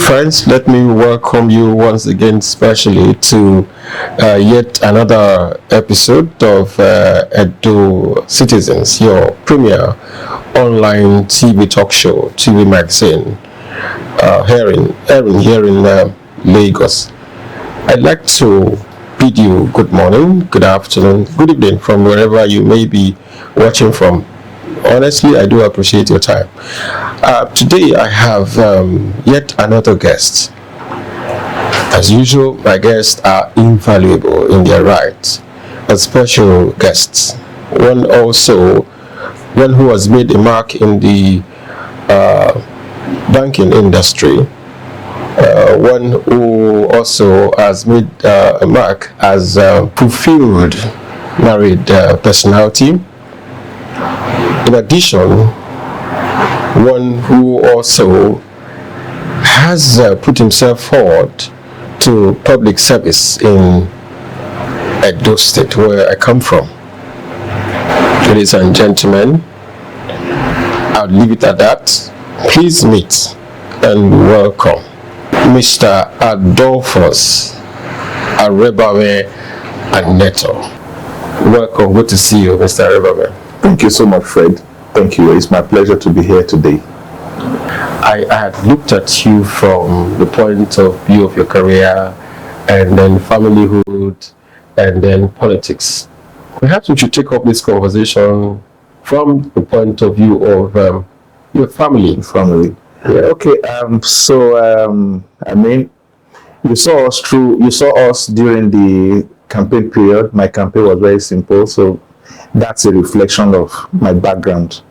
Friends, let me welcome you once again, specially to yet another episode of Edo Citizens, your premier online TV talk show, TV magazine, here in Lagos. I'd like to bid you good morning, good afternoon, good evening from wherever you may be watching from. Honestly, I do appreciate your time. Today I have yet another guest. As usual, my guests are invaluable in their right. A special guest, one who has made a mark in the banking industry, one who also has made a mark as a fulfilled married personality. In addition, one who also has put himself forward to public service in Edo State, where I come from. Ladies and gentlemen, I'll leave it at that. Please meet and welcome Mr. Adolphus Arebanmhen Aletor. Welcome. Good to see you, Mr. Arebanmhen. Thank you so much, Fred. Thank you. It's my pleasure to be here today. I had looked at you from the point of view of your career, and then familyhood, and then politics. Perhaps we should take up this conversation from the point of view of your family. Family. Yeah. Okay. I mean, you saw us during the campaign period. My campaign was very simple, so that's a reflection of my background,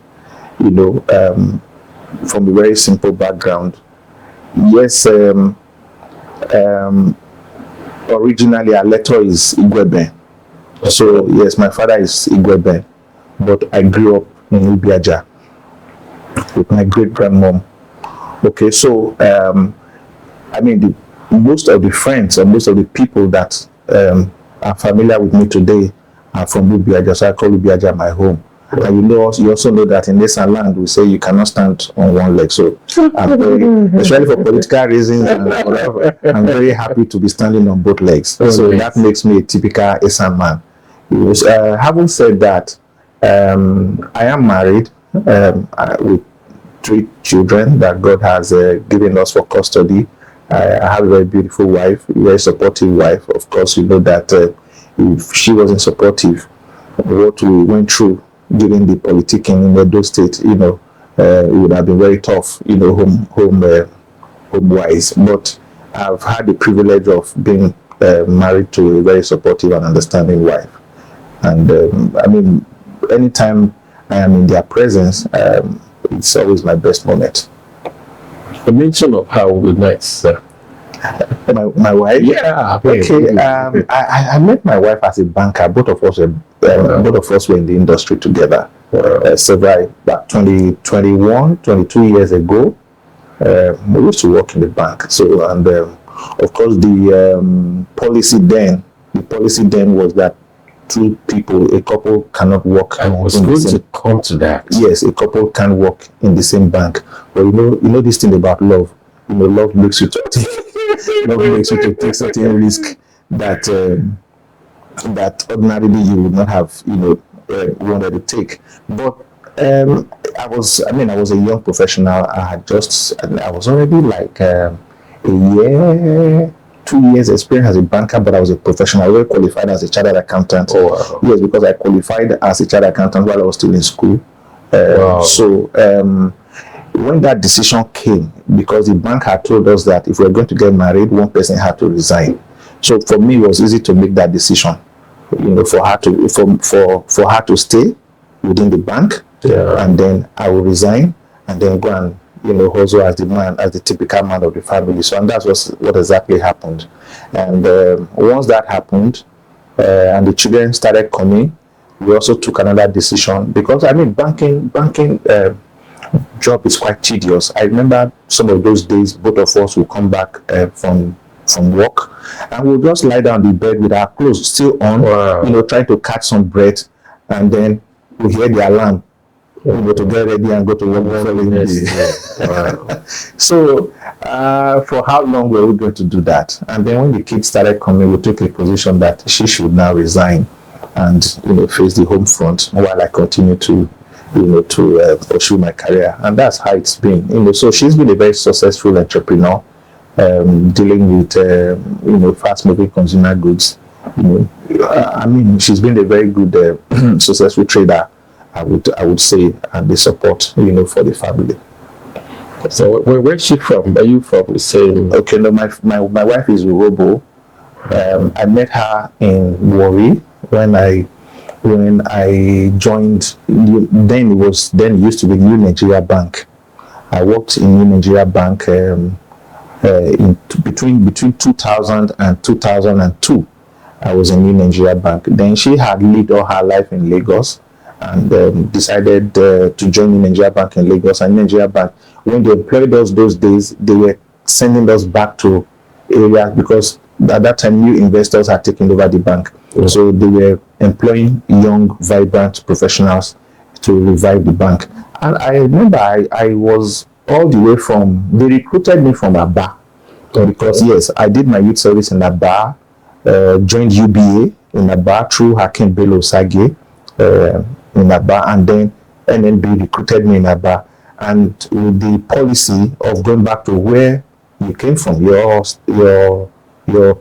from a very simple background. Yes, originally Aletor is Igueben. So yes, my father is Igueben, but I grew up in Ubiaja with my great grandmom. Okay, so most of the friends and most of the people that are familiar with me today are from Ubiaja, so I call Ubiaja my home. Right. And you also know that in this land we say you cannot stand on one leg. So I'm very, especially for political reasons and whatever, I'm very happy to be standing on both legs. Okay. So that makes me a typical Esan man. Having said that, I am married with 3 children that God has given us for custody. I have a very beautiful wife, a very supportive wife. Of course, you know that if she wasn't supportive, what we went through during the politicking in Edo State, it would have been very tough, home-wise. But I've had the privilege of being married to a very supportive and understanding wife. And anytime I am in their presence, it's always my best moment. The mention of her will be nice, sir. My wife? Yeah. Okay. I met my wife as a banker. Both of us were in the industry together. About 22 years ago, we used to work in the bank. So, and of course, the policy then was that 2 people, a couple cannot work. I was going to come to that. Yes, a couple can work in the same bank. But you know this thing about love. Love makes you to take certain risk that ordinarily you would not have wanted to take. But I was a young professional. I was already like a year, 2 years experience as a banker, but I was a professional. I was qualified as a chartered accountant. Oh, wow. Yes, because I qualified as a chartered accountant while I was still in school. Wow. So when that decision came, because the bank had told us that if we were going to get married, one person had to resign. So for me, it was easy to make that decision. For her to stay within the bank, and then I will resign, and then go and also as the typical man of the family. So and that was what exactly happened. And once that happened, and the children started coming, we also took another decision, because banking job is quite tedious. I remember some of those days, both of us will come back from work, and we'll just lie down in bed with our clothes still on, trying to catch some breath, and then we hear the alarm to get ready and go to work the following day. Wow. So, for how long were we going to do that? And then when the kids started coming, we took a position that she should now resign and face the home front while I continue to pursue my career. And that's how it's been. So she's been a very successful entrepreneur, dealing with fast-moving consumer goods. She's been a very good, successful trader, I would say, and the support, for the family. So where's she from? Are you from the same? Okay, no, my wife is Urobo. I met her in Dorry when I joined. Then it used to be New Nigeria Bank. I worked in New Nigeria Bank between 2000 and 2002. I was in New Nigeria Bank. Then she had lived all her life in Lagos and decided to join New Nigeria Bank in Lagos. And Nigeria Bank, when they employed us those days, they were sending us back to areas because at that time new investors had taken over the bank. Mm-hmm. So they were employing young, vibrant professionals to revive the bank. And I remember I was all the way they recruited me from Barr. Because yes, I did my youth service in Barr, joined UBA in Barr through Hakim Bello Sage in Barr, and then NNB recruited me in Barr. And with the policy of going back to where you came from, your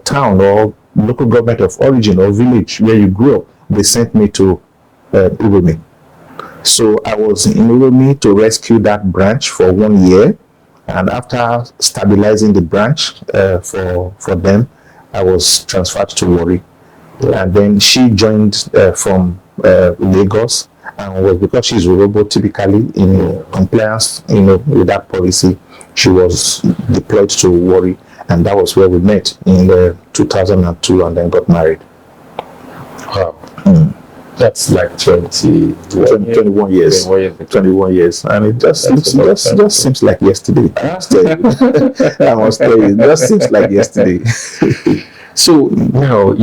town or local government of origin or village where you grew up, they sent me to Igueben. So I was in Igueben to rescue that branch for 1 year, and after stabilizing the branch for them, I was transferred to Dorry. And then she joined from Lagos, and was because she's Urobo, typically in compliance, with that policy, she was deployed to Dorry, and that was where we met in 2002, and then got married. Wow. That's like 21 years. 21 years. And it just seems like yesterday. I must tell you, it just seems like yesterday. So now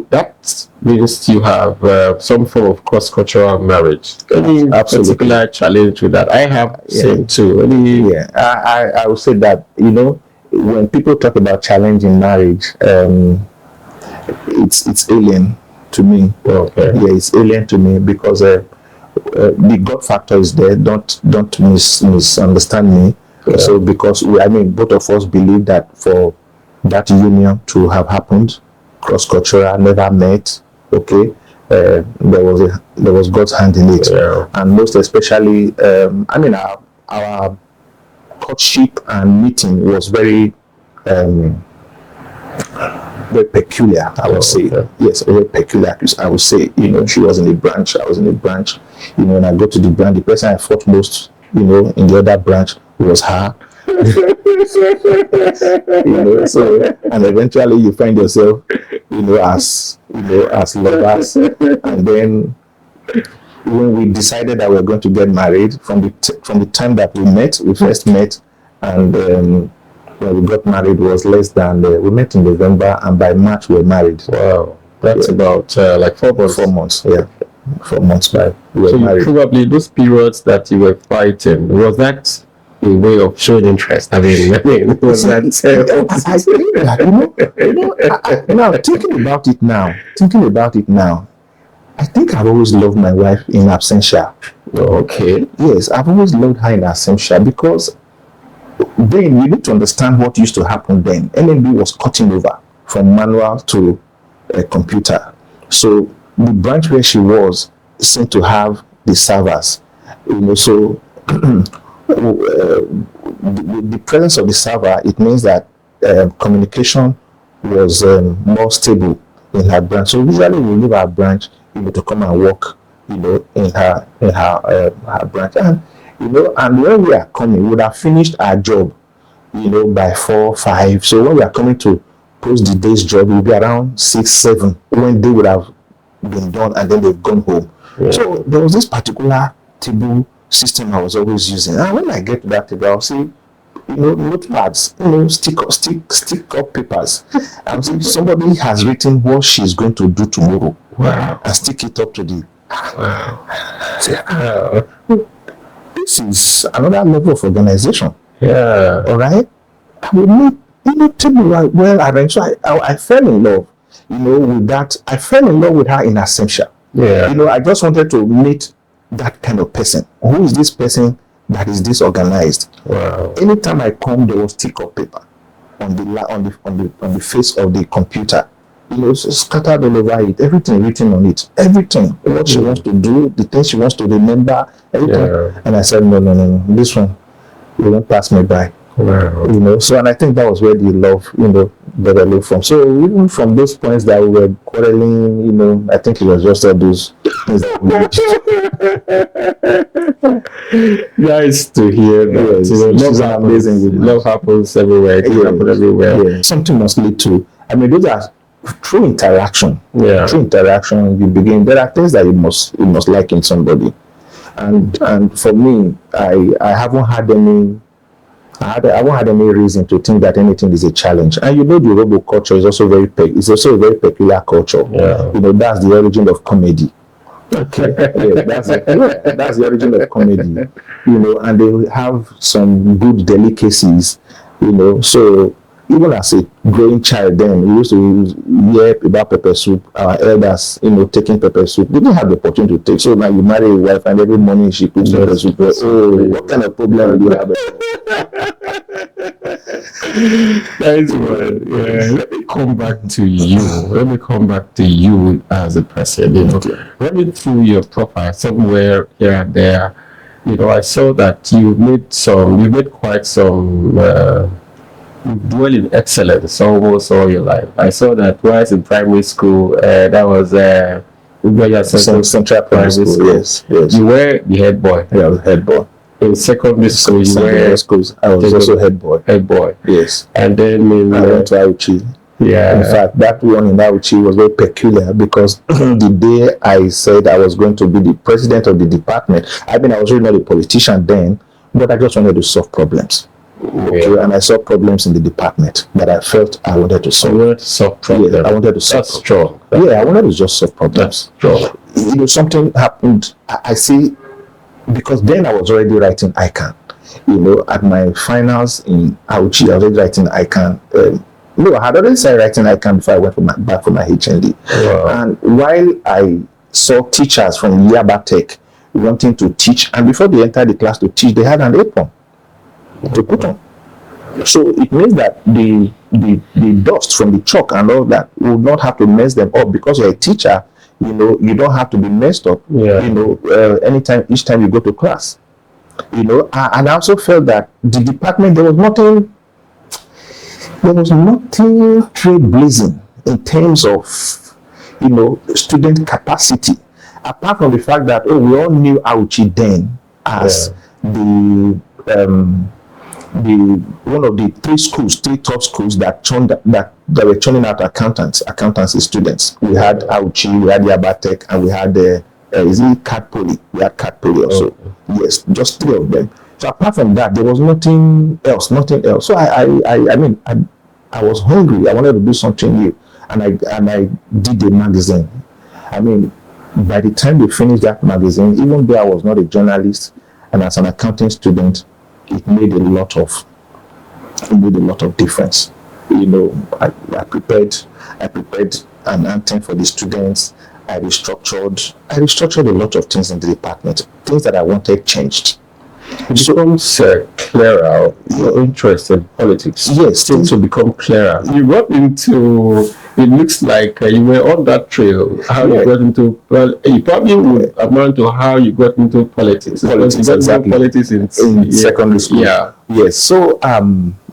that means you have some form of cross-cultural marriage. Any particular challenge with that? I have seen too. I would say that, when people talk about challenge in marriage, it's alien to me. Okay. Yeah, it's alien to me because the God factor is there. Don't misunderstand me. Yeah. So because both of us believe that for that union to have happened, cross-cultural, never met, okay, there was God's hand in it. Yeah. And most especially, our courtship and meeting was very peculiar, I would say. Okay. Yes, very peculiar. I would say, she was in a branch, I was in a branch. When I go to the branch, the person I fought most, in the other branch was her. So, and eventually you find yourself, as lovers. And then when we decided that we were going to get married, from the time that we first met, and when we got married was less than, we met in November, and by March we were married. Wow. That's about like 4 months. 4 months, yeah. 4 months by we were married. Probably those periods that you were fighting, was that a way of showing interest? Was that now thinking about it now, I think I've always loved my wife in absentia. Okay. Yes, I've always loved her in absentia because then you need to understand what used to happen then. NNB was cutting over from manual to a computer. So the branch where she was seemed to have the servers. So the presence of the server, it means that communication was more stable in her branch. So usually we leave our branch, to come and work, in her branch. And when we are coming, we would have finished our job, by 4, 5. So when we are coming to post the day's job, it will be around 6, 7, when they would have been done and then they've gone home. Yeah. So there was this particular table system I was always using. And when I get to that table, I'll see, notepads, stick up papers. I'm saying somebody has written what she's going to do tomorrow. Wow. And stick it up to the. Wow. this is another level of organization. Yeah. All right. And we need, table well arranged. So I fell in love, with that. I fell in love with her in absentia. Yeah. I just wanted to meet that kind of person. Who is this person that is disorganized? Wow. Anytime I come, there was stick of paper on the face of the computer. Scattered all over it, everything written on it, everything, what she wants to do, the things she wants to remember, everything. Yeah. And I said, no, this one, you won't pass me by. Wow. So, and I think that was where the love, developed from. So even from those points that we were quarreling, I think it was just all those things that we nice to hear that. Yes. Love amazing. Love happens everywhere. It can happen everywhere. Yeah. Something must lead to. Those are through interaction. Yeah. Through interaction, you begin. There are things that you must like in somebody, and for me, I haven't had any. I haven't had any reason to think that anything is a challenge. And the Robo culture is also a very peculiar culture. Yeah. That's the origin of comedy. Okay. That's the origin of comedy. And they have some good delicacies. So even as a growing child, then we used to hear about pepper soup. Our elders, taking pepper soup. They didn't have the opportunity to take. So now you marry a wife, and every morning she cooks pepper soup. Oh, what kind of problem do you have? That is good. Yeah. Let me come back to you as a person. Running through your profile somewhere here and there, I saw that you made quite some dwell in excellence almost all your life. I saw that whilst in primary school, that was Ubiaja Central Primary School. Yes. You were the head boy. Yeah, I was head boy. In secondary school, you were schools. I was also head boy. Head boy. Yes. And then I went to Akhuemonkhan. Yeah. In fact, that one in Akhuemonkhan was very peculiar because the day I said I was going to be the president of the department, I was really not a politician then, but I just wanted to solve problems. Okay, and I saw problems in the department that I felt I wanted to solve. You wanted to solve problems. Yeah, I wanted to solve. That's strong. Yeah, I wanted to just solve problems. That's strong. Something happened. I see, because then I was already writing ICANN. At my finals in Akhuemonkhan, I was already writing ICANN. I had already started writing ICANN before I went back for my HND. Wow. And while I saw teachers from Yaba Tech wanting to teach, and before they entered the class to teach, they had an apron to put on. So it means that the dust from the chalk and all that will not have to mess them up, because you're a teacher. You don't have to be messed up. Yeah. Each time you go to class. And I also felt that the department, there was nothing trailblazing in terms of student capacity, apart from the fact that we all knew Akhuemonkhan then as the one of the three top schools that were churning out accountancy students. We had Akhuemonkhan, we had Yaba Tech, and we had Cat Poly. We had Cat Poly also. Okay. Yes, just three of them. So apart from that, there was nothing else. So I was hungry. I wanted to do something new, and I did a magazine. By the time we finished that magazine, even though I was not a journalist and as an accounting student, it made a lot of difference. I prepared an anthem for the students. I restructured a lot of things in the department, things that I wanted changed. It becomes clearer, your interest in politics. Yes, seems to become clearer. You got into, it looks like you were on that trail. How you got into, it probably would amount to how you got into politics. Exactly. Politics in secondary school. Yeah. Yes. So,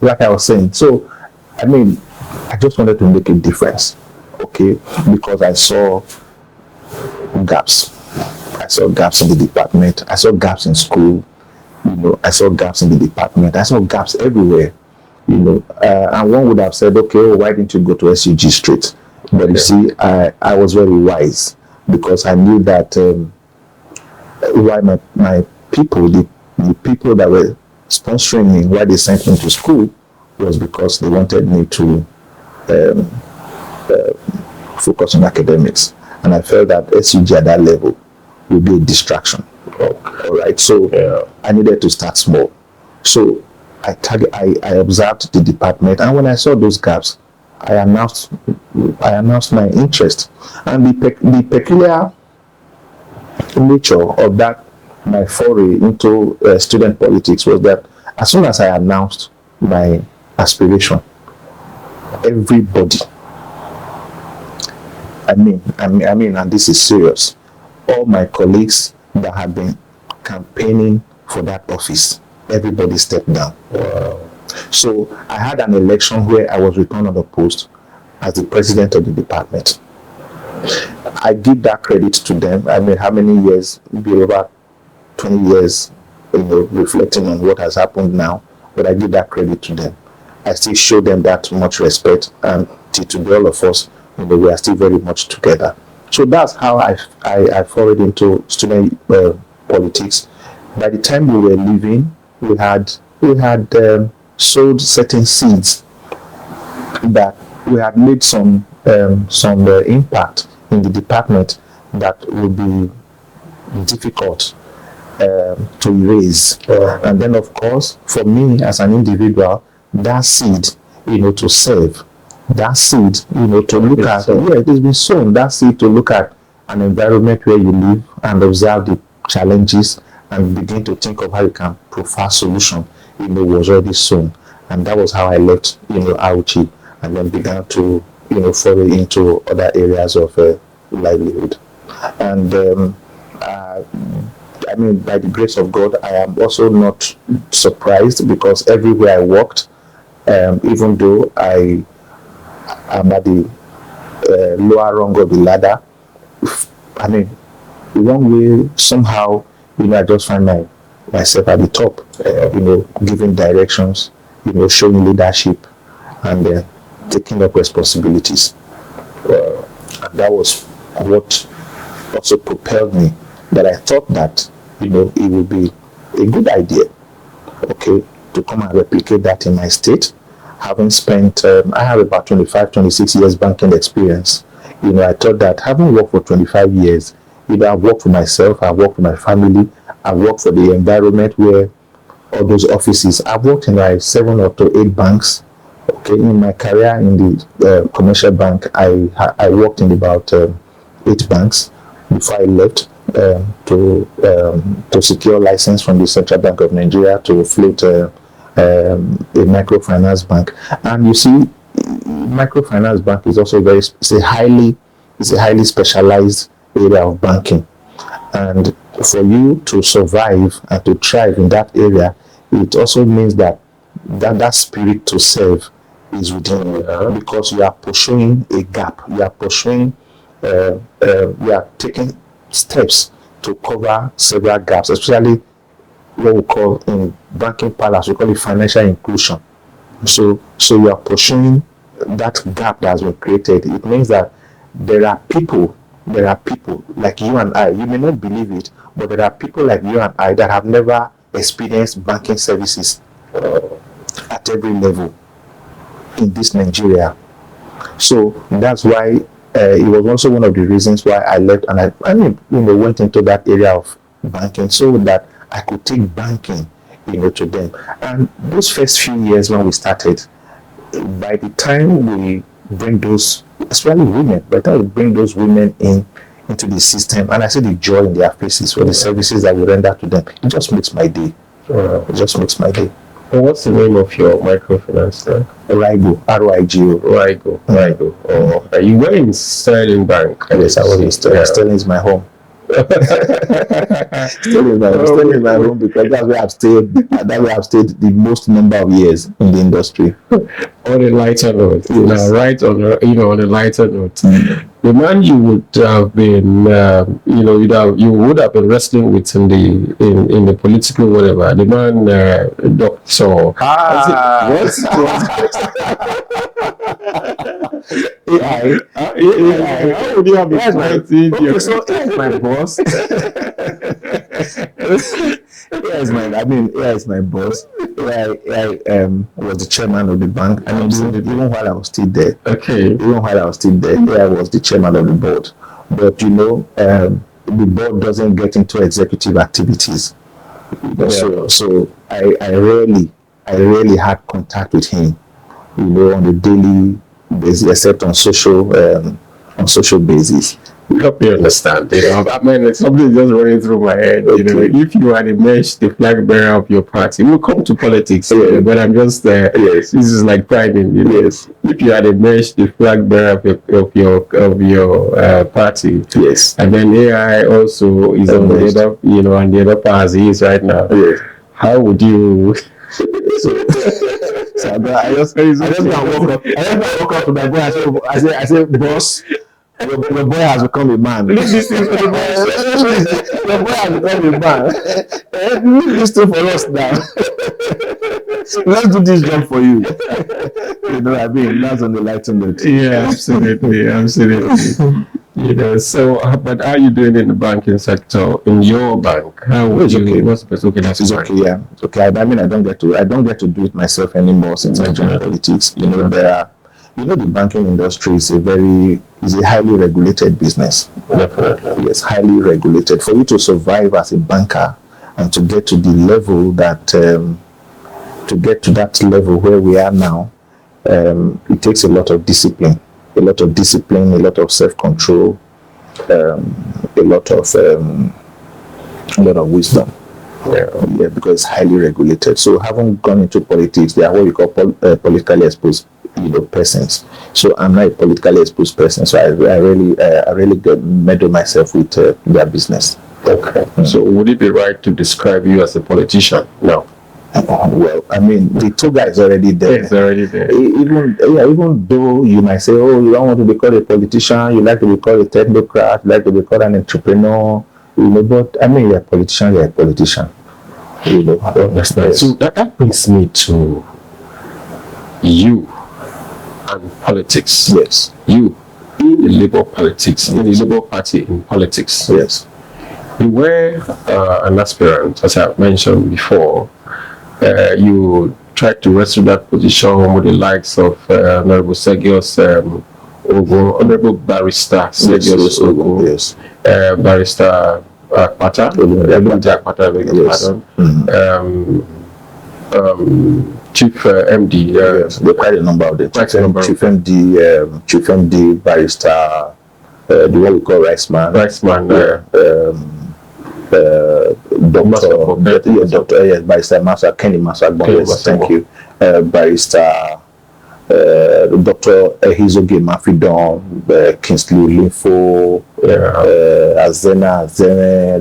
like I was saying, I just wanted to make a difference, okay? Because I saw gaps. I saw gaps in the department. I saw gaps in school. I saw gaps in the department. I saw gaps everywhere. And one would have said, okay, why didn't you go to SUG straight? But you see, I was very wise, because I knew that why my people, the people that were sponsoring me, why they sent me to school, was because they wanted me to focus on academics. And I felt that SUG at that level would be a distraction. All right. So I needed to start small. So I observed the department, and when I saw those gaps, I announced my interest. And the peculiar nature of that, my foray into student politics, was that as soon as I announced my aspiration, everybody, I mean, and this is serious, all my colleagues that had been campaigning for that office, everybody stepped down. Wow. So I had an election where I was returned on the post as the president of the department. I give that credit to them. I mean, how many years? Maybe over 20 years, reflecting on what has happened now. But I give that credit to them. I still show them that much respect, and to all of us, we are still very much together. So that's how I forward into student politics. By the time we were leaving, we had sowed certain seeds that we had made some impact in the department that would be difficult to erase. And then, of course, for me as an individual, that seed, to serve, that seed, to look at, it has been sown. That seed to look at an environment where you live and observe the challenges and begin to think of how you can provide solution, was already sown. And that was how I left, Auchi, and then began to, foray into other areas of livelihood. And I mean, by the grace of God, I am also not surprised, because everywhere I walked, even though I am at the lower rung of the ladder, I mean, one way, somehow, I just find myself at the top, giving directions, showing leadership, and taking up responsibilities. And that was what also propelled me, that I thought that, it would be a good idea, to come and replicate that in my state. Having spent, I have about 25, 26 years banking experience. I thought that having worked for 25 years, I've worked for myself, I've worked for my family, I've worked for the environment where all those offices. I've worked in like 7 or 8 banks. In my career in the commercial bank, I worked in about 8 banks before I left to secure license from the Central Bank of Nigeria to float a microfinance bank. And you see, microfinance bank is also it's a highly specialized area of banking. And for you to survive and to thrive in that area, it also means that spirit to serve is within you, because you are pursuing a gap. You are pursuing, you are taking steps to cover several gaps, especially what we call in banking parlance, we call it financial inclusion. So you are pursuing that gap that has been created. It means that there are people like you and I. You may not believe it, but there are people like you and I that have never experienced banking services at every level in this Nigeria. So that's why it was also one of the reasons why I left, and I went into that area of banking so that I could take banking, to them. And those first few years when we started, by the time we bring those, especially women, by the time we bring those women into the system, and I see the joy in their faces for the services that we render to them, it just makes my day. It just makes my day. And what's the name of your microfinance bank? Rigo, R-I-G-O. Rigo. Oh, you were in Sterling Bank. Yes, I was in Sterling. Sterling is my home. Sterling is my home because that's where I've stayed. The most number of years in the industry. On a lighter note, yes. On a lighter note, the man you would have been, you would have been wrestling with in the political whatever. The man, Doctor. AI. How would you have been fighting? Okay, so AI is my boss. AI is my boss. AI was the chairman of the bank. I mean, even while I was still there. Okay. Even while I was still there, AI was the chairman of the board. But the board doesn't get into executive activities. So I rarely had contact with him, on a daily basis, except on social basis. Help me understand. I mean, it's something just running through my head. Okay. If you had emerged the flag bearer of your party, we'll come to politics. But I'm just yes. This is like priming. Yes. If you had emerged the flag bearer of your party, yes, and then AI also is on the other, and the other part as he is right now. Yes. How would you? So I just woke up to my boy. I said, boss, your boy has become a man. Leave this thing for the boss. Your boy has become a man. Leave this thing for us now. Let's do this job for you. I mean, that's on the lighter note. Yeah, absolutely. So, but how are you doing in the banking sector in your bank? How would you? Okay. What's the best? Okay, that's okay. Yeah, it's okay. I mean, I don't get to do it myself anymore since I joined politics. The banking industry is a highly regulated business. Definitely. Yes, highly regulated. For you to survive as a banker and to get to the level that where we are now, it takes a lot of discipline. A lot of self-control, a lot of wisdom. Yeah, because it's highly regulated. So, having gone into politics, they are what we call politically exposed, persons. So, I'm not a politically exposed person. So, I really meddle myself with their business. Okay. So, would it be right to describe you as a politician? No. Well, I mean, the two guys already there. It's already there. Even though you might say, oh, you don't want to be called a politician, you like to be called a technocrat, you like to be called an entrepreneur, but I mean, you're a politician. I understand. So that brings me to you and politics. Yes. You in the Labour politics, in the Labour Party in politics. Yes. You were an aspirant, as I've mentioned before. You tried to wrestle that position with the likes of Honorable Sergius, Ogun, Honorable Barrister Sergius Ogun, yes. Barrister Akpata, Akpata, Chief MD. Yes, there are quite a number of them. Chief MD, Barrister, the one we call Rice Man. Doctor, Barrister Master Kenny Master, thank you. Barrister Dr. Ehizoge Mafidon, Kingsley Ulinfun, Azena,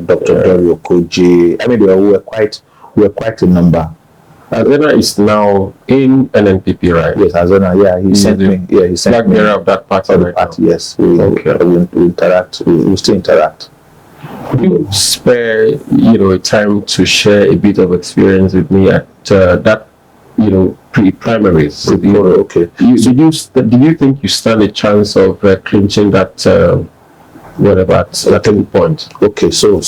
Dr. Dorry Okojie. I mean, we were quite a number. Azena is now in NNPP, right? Yes, Azena. Yeah, he sent me. Yeah, he sent me. Flag bearer of that party. Yes, we interact. We still interact. Could you spare, a time to share a bit of experience with me at that, pre-primaries? Okay. Did you think you stand a chance of clinching that, at any point? Okay, so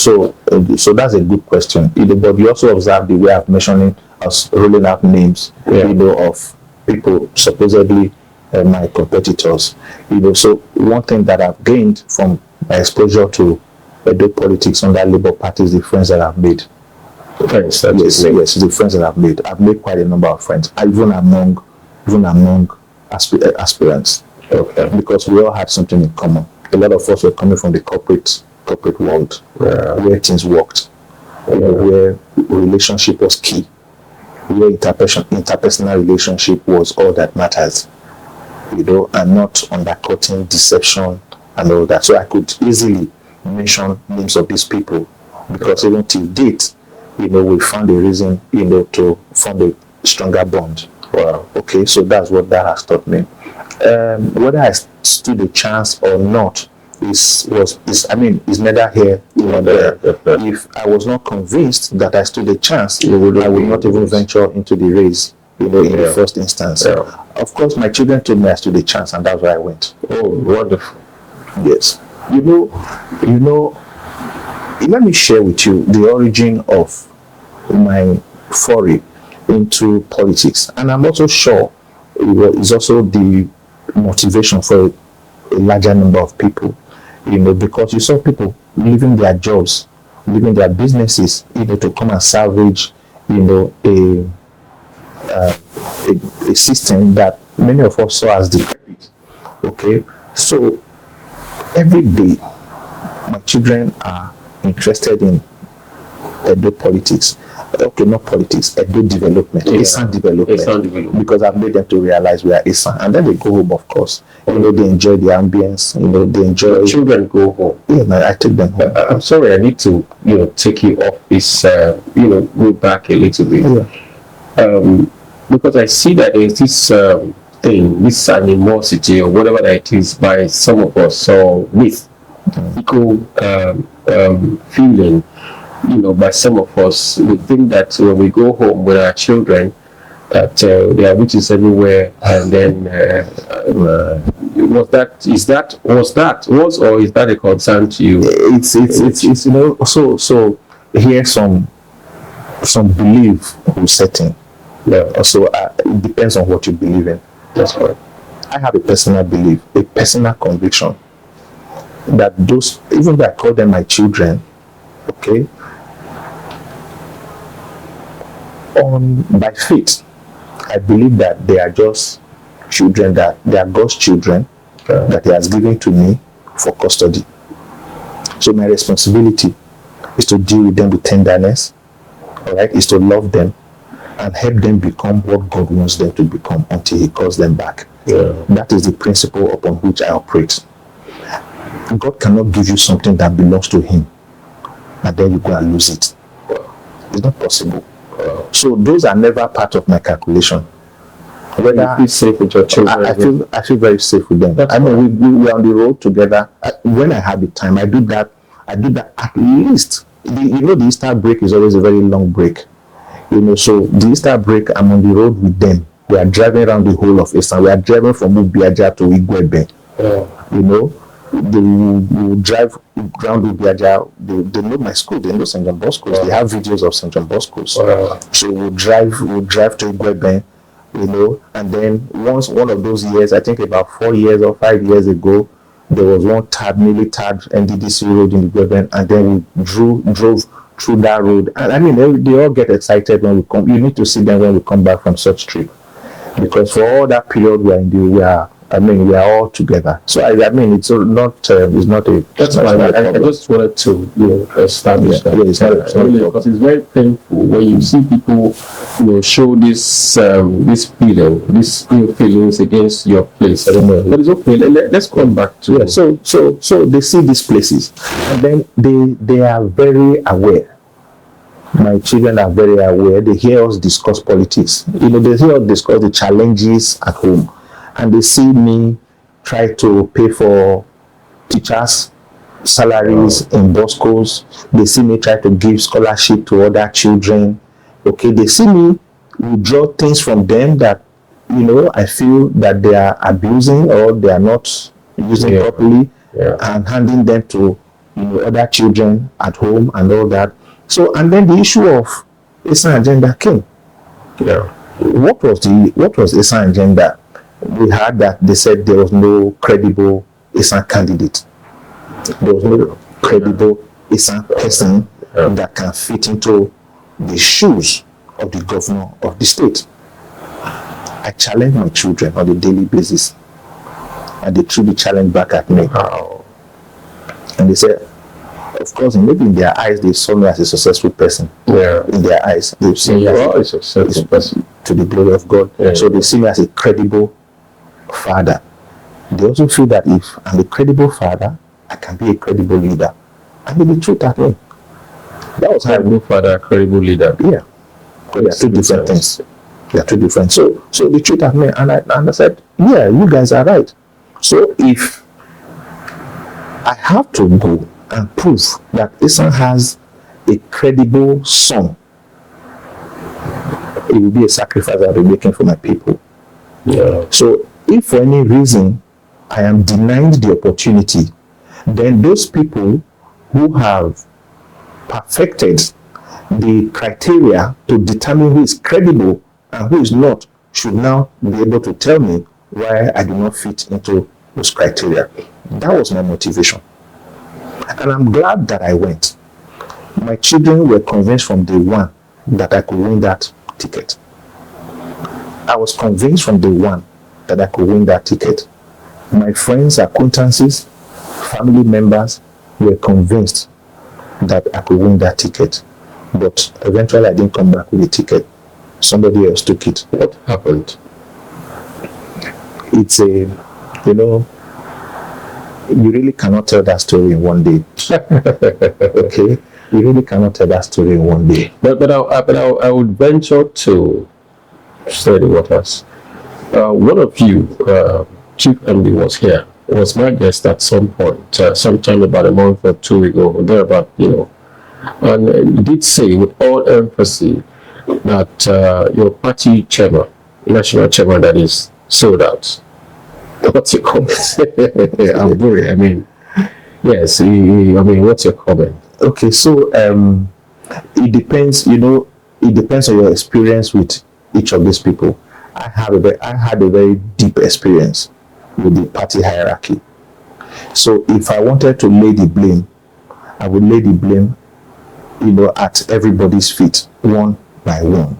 that's a good question. But you also observe the way of mentioning us rolling out names, of people supposedly my competitors. So one thing that I've gained from my exposure to Edo politics under Labour Party is the friends that I've made. Friends, yes, the friends that I've made. I've made quite a number of friends, even among aspirants. Okay. Because we all had something in common. A lot of us were coming from the corporate world, where things worked, where relationship was key, where interpersonal relationship was all that matters, and not undercutting, deception, and all that. So I could easily mention names of these people because even till date, we found a reason, to form a stronger bond. Wow. Okay, so that's what that has taught me. Whether I stood a chance or not is neither here nor there. If I was not convinced that I stood a chance, I would not even venture into the race, in the first instance. Yeah. Of course, my children told me I stood a chance, and that's why I went. Oh, wonderful. Yes. Let me share with you the origin of my foray into politics, and I'm also sure it's also the motivation for a larger number of people, because you saw people leaving their jobs, leaving their businesses, to come and salvage, a system that many of us saw as decrepit. Okay, so every day, my children are interested in Edo politics. Okay, not politics, Edo development, Esan development. Because I've made them to realize we are Esan. And then they go home, of course. They enjoy the ambience, they enjoy. The children go home. Yeah, I take them home. I'm sorry, I need to, take you off this, go back a little bit. Yeah. Because I see that there's this thing, this animosity or whatever that it is by some of us, or with equal feeling, by some of us. We think that when we go home with our children, that there are witches everywhere, and then is that a concern to you? It's so here's some belief who's setting. Yeah. So it depends on what you believe in. That's right. I have a personal belief, a personal conviction that those, even though I call them my children, okay, by faith, I believe that they are just children, that they are God's children, that He has given to me for custody. So my responsibility is to deal with them with tenderness, all right, is to love them and help them become what God wants them to become until He calls them back. Yeah. That is the principle upon which I operate. God cannot give you something that belongs to Him and then you go and lose it. It's not possible. So those are never part of my calculation. Whether you feel safe with your children, I feel very safe with them. We're on the road together. When I have the time, I do that at least. The Easter break is always a very long break. So the Easter break, I'm on the road with them. We are driving around the whole of Eastern. We are driving from Ubiaja to Igueben. They will drive around Ubiaja. They know my school. They know St. John Bosco. They have videos of St. John Bosco. So we'll drive to Igueben, and then one of those years, I think about 4 years or 5 years ago, there was one newly tabbed NDDC road in Igueben, and then we drove through that road. And they all get excited when we come. You need to see them when we come back from such trip, because for all that period we are all together. So it's not a. That's fine. I just wanted to establish that. It's not because it's very painful when you see people show this these feelings against your place. I don't know, but it's okay. Let's come back to So they see these places, and then they are very aware. My children are very aware. They hear us discuss politics. They hear us discuss the challenges at home. And they see me try to pay for teachers' salaries in Boscos. They see me try to give scholarship to other children. Okay, they see me withdraw things from them that, I feel that they are abusing or they are not using properly, and handing them to, other children at home and all that. So, and then the issue of Esan agenda came. What was Esan agenda? We heard that they said there was no credible Esan candidate. There was no credible Esan person that can fit into the shoes of the governor of the state. I challenge my children on a daily basis, and they threw the challenge back at me. And they said, of course, maybe in their eyes they saw me as a successful person. In their eyes, they've seen me as a successful person to the glory of God. So they see me as a credible father. They also feel that if I'm a credible father, I can be a credible leader. And they truth at me. That was how I knew father, a credible leader. Yeah. They are two different things. They are two different. So they truth at me, and I said, yeah, you guys are right. So if I have to go and prove that Esan has a credible son, it will be a sacrifice I'll be making for my people. So if for any reason I am denied the opportunity, then those people who have perfected the criteria to determine who is credible and who is not should now be able to tell me why I do not fit into those criteria. That was my motivation. And I'm glad that I went. My children were convinced from day one that I could win that ticket. I was convinced from day one that I could win that ticket. My friends, acquaintances, family members were convinced that I could win that ticket. But eventually I didn't come back with the ticket. Somebody else took it. What happened? It's you really cannot tell that story in one day. Okay? You really cannot tell that story in one day. But I would venture to stir the waters. One of you, Chief MD, was my guest at some point, sometime about a month or two ago, thereabout, and he did say with all emphasis that your party chairman, national chairman, that is sold out. What's your comment? I'm worried. I mean, yes. What's your comment? Okay, so it depends. It depends on your experience with each of these people. I had a very deep experience with the party hierarchy. So if I wanted to lay the blame, I would lay the blame, at everybody's feet, one by one,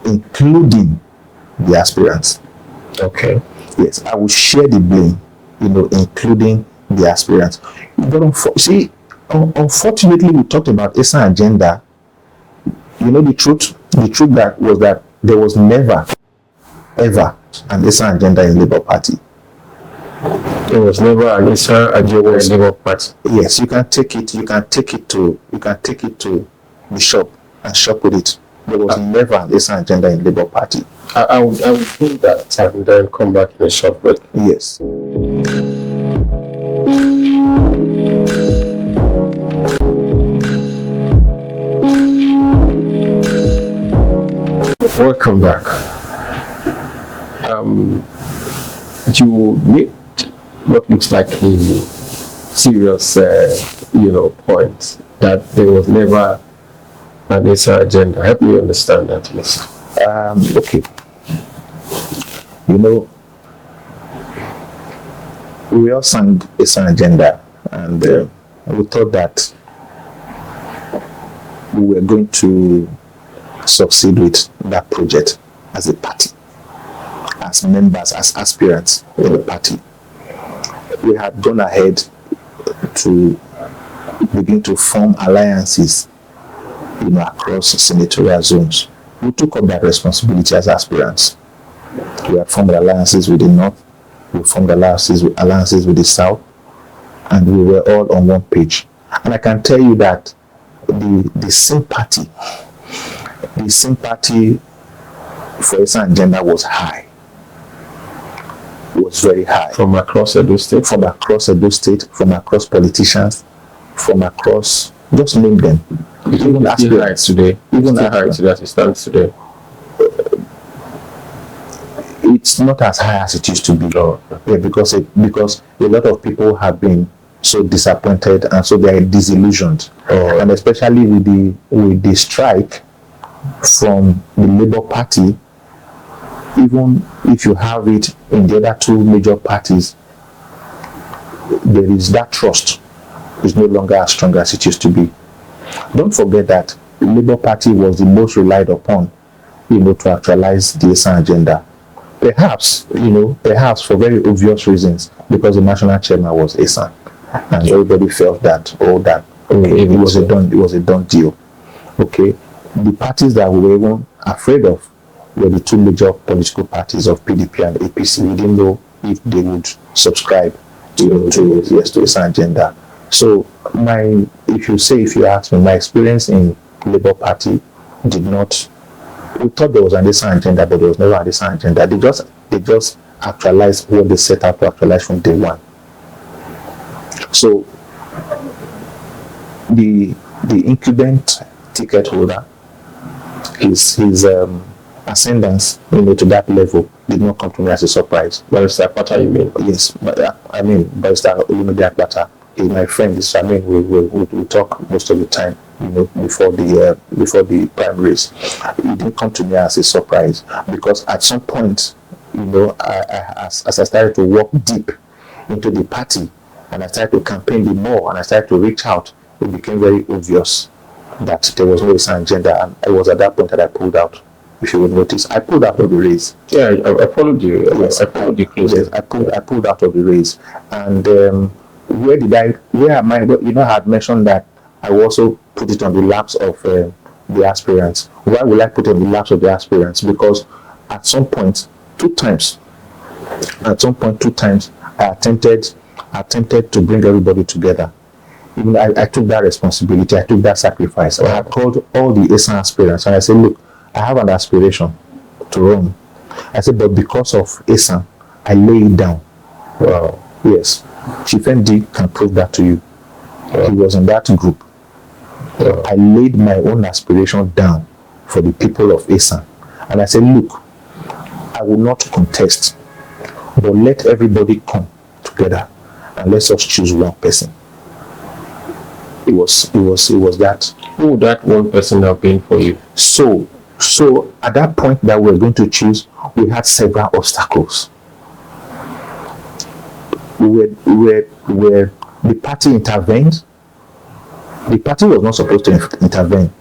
including the aspirants. Okay. Yes, I will share the blame, including the aspirants. But unfortunately, we talked about ESA agenda. The truth that was that there was never, ever an ESA agenda in Labour Party. There was never an ESA agenda in Labour Party. Yes, you can take it to the shop and shop with it. There was never an ESA agenda in Labour Party. I would think that and then come back in a short break. Yes. Welcome back. You made what looks like a serious, point that there was never an ESA agenda. Help me understand that, please. Okay. We all sang ESA agenda, and we thought that we were going to succeed with that project as a party, as members, as aspirants in the party. We had gone ahead to begin to form alliances, across senatorial zones. We took up that responsibility as aspirants. We had formed alliances with the North, we formed alliances with the South, and we were all on one page. And I can tell you that the sympathy for ESA agenda was high. Was very high. From across Edo State? From across Edo State, from across politicians, from across, just name them. Even aspirants today. Even aspirants as it stands today. It's not as high as it used to be. Yeah, because a lot of people have been so disappointed and so they are disillusioned. And especially with the strike from the Labour Party, even if you have it in the other two major parties, there is that trust is no longer as strong as it used to be. Don't forget that the Labour Party was the most relied upon, to actualize the ESA agenda. Perhaps for very obvious reasons, because the national chairman was ESA, and everybody felt that it was a done deal. Okay, the parties that we were even afraid of were the two major political parties of PDP and APC. We didn't know if they would subscribe to ESA agenda. So if you ask me, my experience in Labour Party did not. We thought there was an ESA agenda, but there was never an ESA agenda. They just actualized what they set out to actualize from day one. So the incumbent ticket holder, his ascendance, to that level did not come to me as a surprise. Barrister Akpata, you mean? Yes, but Barrister Olumide Akpata. He's my friend. We talk most of the time, before the primaries. It didn't come to me as a surprise, because at some point, as I started to walk deep into the party, and I started to campaign the more, and I started to reach out, it became very obvious that there was no Esan agenda, and it was at that point that I pulled out. If you would notice, I pulled out of the race. Yeah, I followed you. Yes, I followed you closely. Yes, I pulled out of the race. And where am I? You know, I had mentioned that I also put it on the laps of the aspirants. Why will I put it on the laps of the aspirants? Because at some point, two times, I attempted to bring everybody together. Even I took that responsibility, I took that sacrifice. I had called all the Esan aspirants and I said, look, I have an aspiration to run. I said, but because of Esan, I lay it down. Wow. Yes. Chief MD can prove that to you. He was in that group. I laid my own aspiration down for the people of Esan. And I said, look, I will not contest, but let everybody come together and let us choose one person. It was that. Who would that one person have been for you? So at that point that we were going to choose, we had several obstacles. The party intervened. The party was not supposed to intervene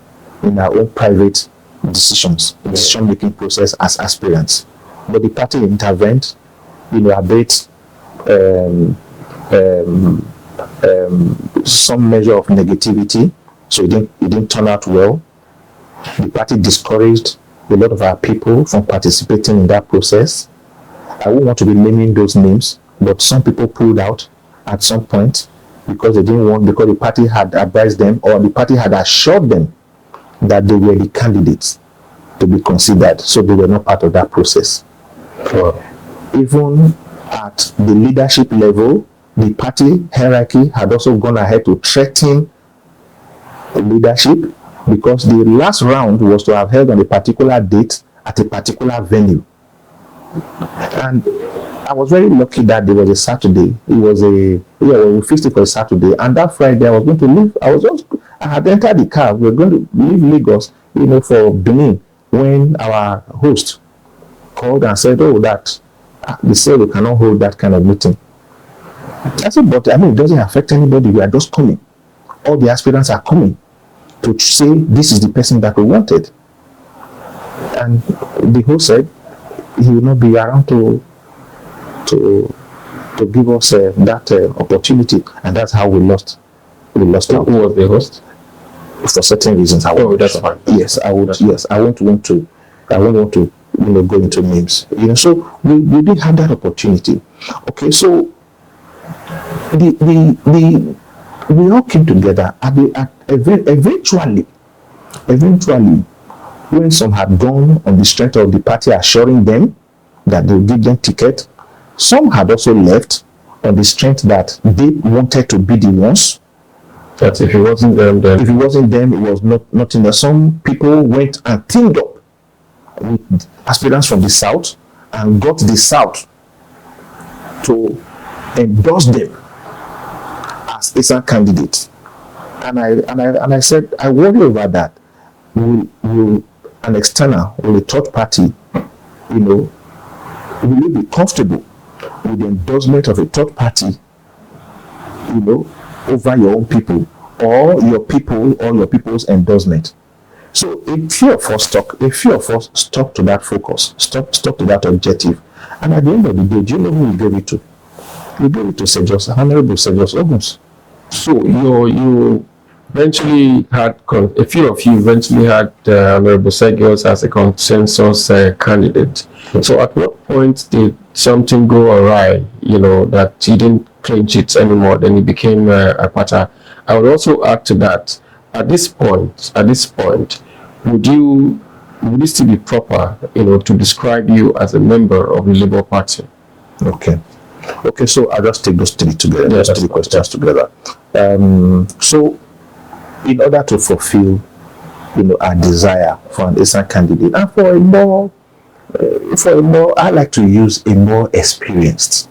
in our own private decision-making process as aspirants. But the party intervened, a bit some measure of negativity, so it didn't turn out well. The party discouraged a lot of our people from participating in that process. I won't want to be naming those names, but some people pulled out at some point because they didn't want, because the party had advised them, or the party had assured them that they were the candidates to be considered, so they were not part of that process. Even at the leadership level, the party hierarchy had also gone ahead to threaten the leadership, because the last round was to have held on a particular date at a particular venue. And I was very lucky that there was a Saturday. We fixed it for a Saturday, and that Friday I was going to leave. I had entered the car. We were going to leave Lagos, for Benin, when our host called and said, they said we cannot hold that kind of meeting. I said, but it doesn't affect anybody. We are just coming. All the aspirants are coming to say this is the person that we wanted. And the host said he will not be around to give us that opportunity, and that's how we lost out. Who was the host? For certain reasons. That's fine. Yes, I would. Yes, I won't want to go into names. So we did have that opportunity. Okay, so we all came together eventually, when some had gone on the strength of the party assuring them that they would give them ticket, some had also left on the strength that they wanted to be the ones. That if it wasn't them, then if it wasn't them, it was nothing. Some people went and teamed up with aspirants from the south and got the south to endorse them as Esan candidates. And I said, I worry over that. Will an external, will a third party, will you be comfortable with the endorsement of a third party, over your own people, or your people's endorsement? So a few of us stuck to that focus, stuck to that objective. And at the end of the day, do you know who we gave it to? We gave it to Sergius, Honorable Sergius Ogun. So you eventually had, a few of you eventually had Honorable Sergius as a consensus candidate. So at what point did something go awry, that he didn't clinch it anymore, then he became Akpata? I would also add to that, at this point, would it still be proper, to describe you as a member of the Labour Party? Okay, so I'll just take those three together, those three questions together. So in order to fulfill, our desire for an Esan candidate, and for a more, I like to use a more experienced,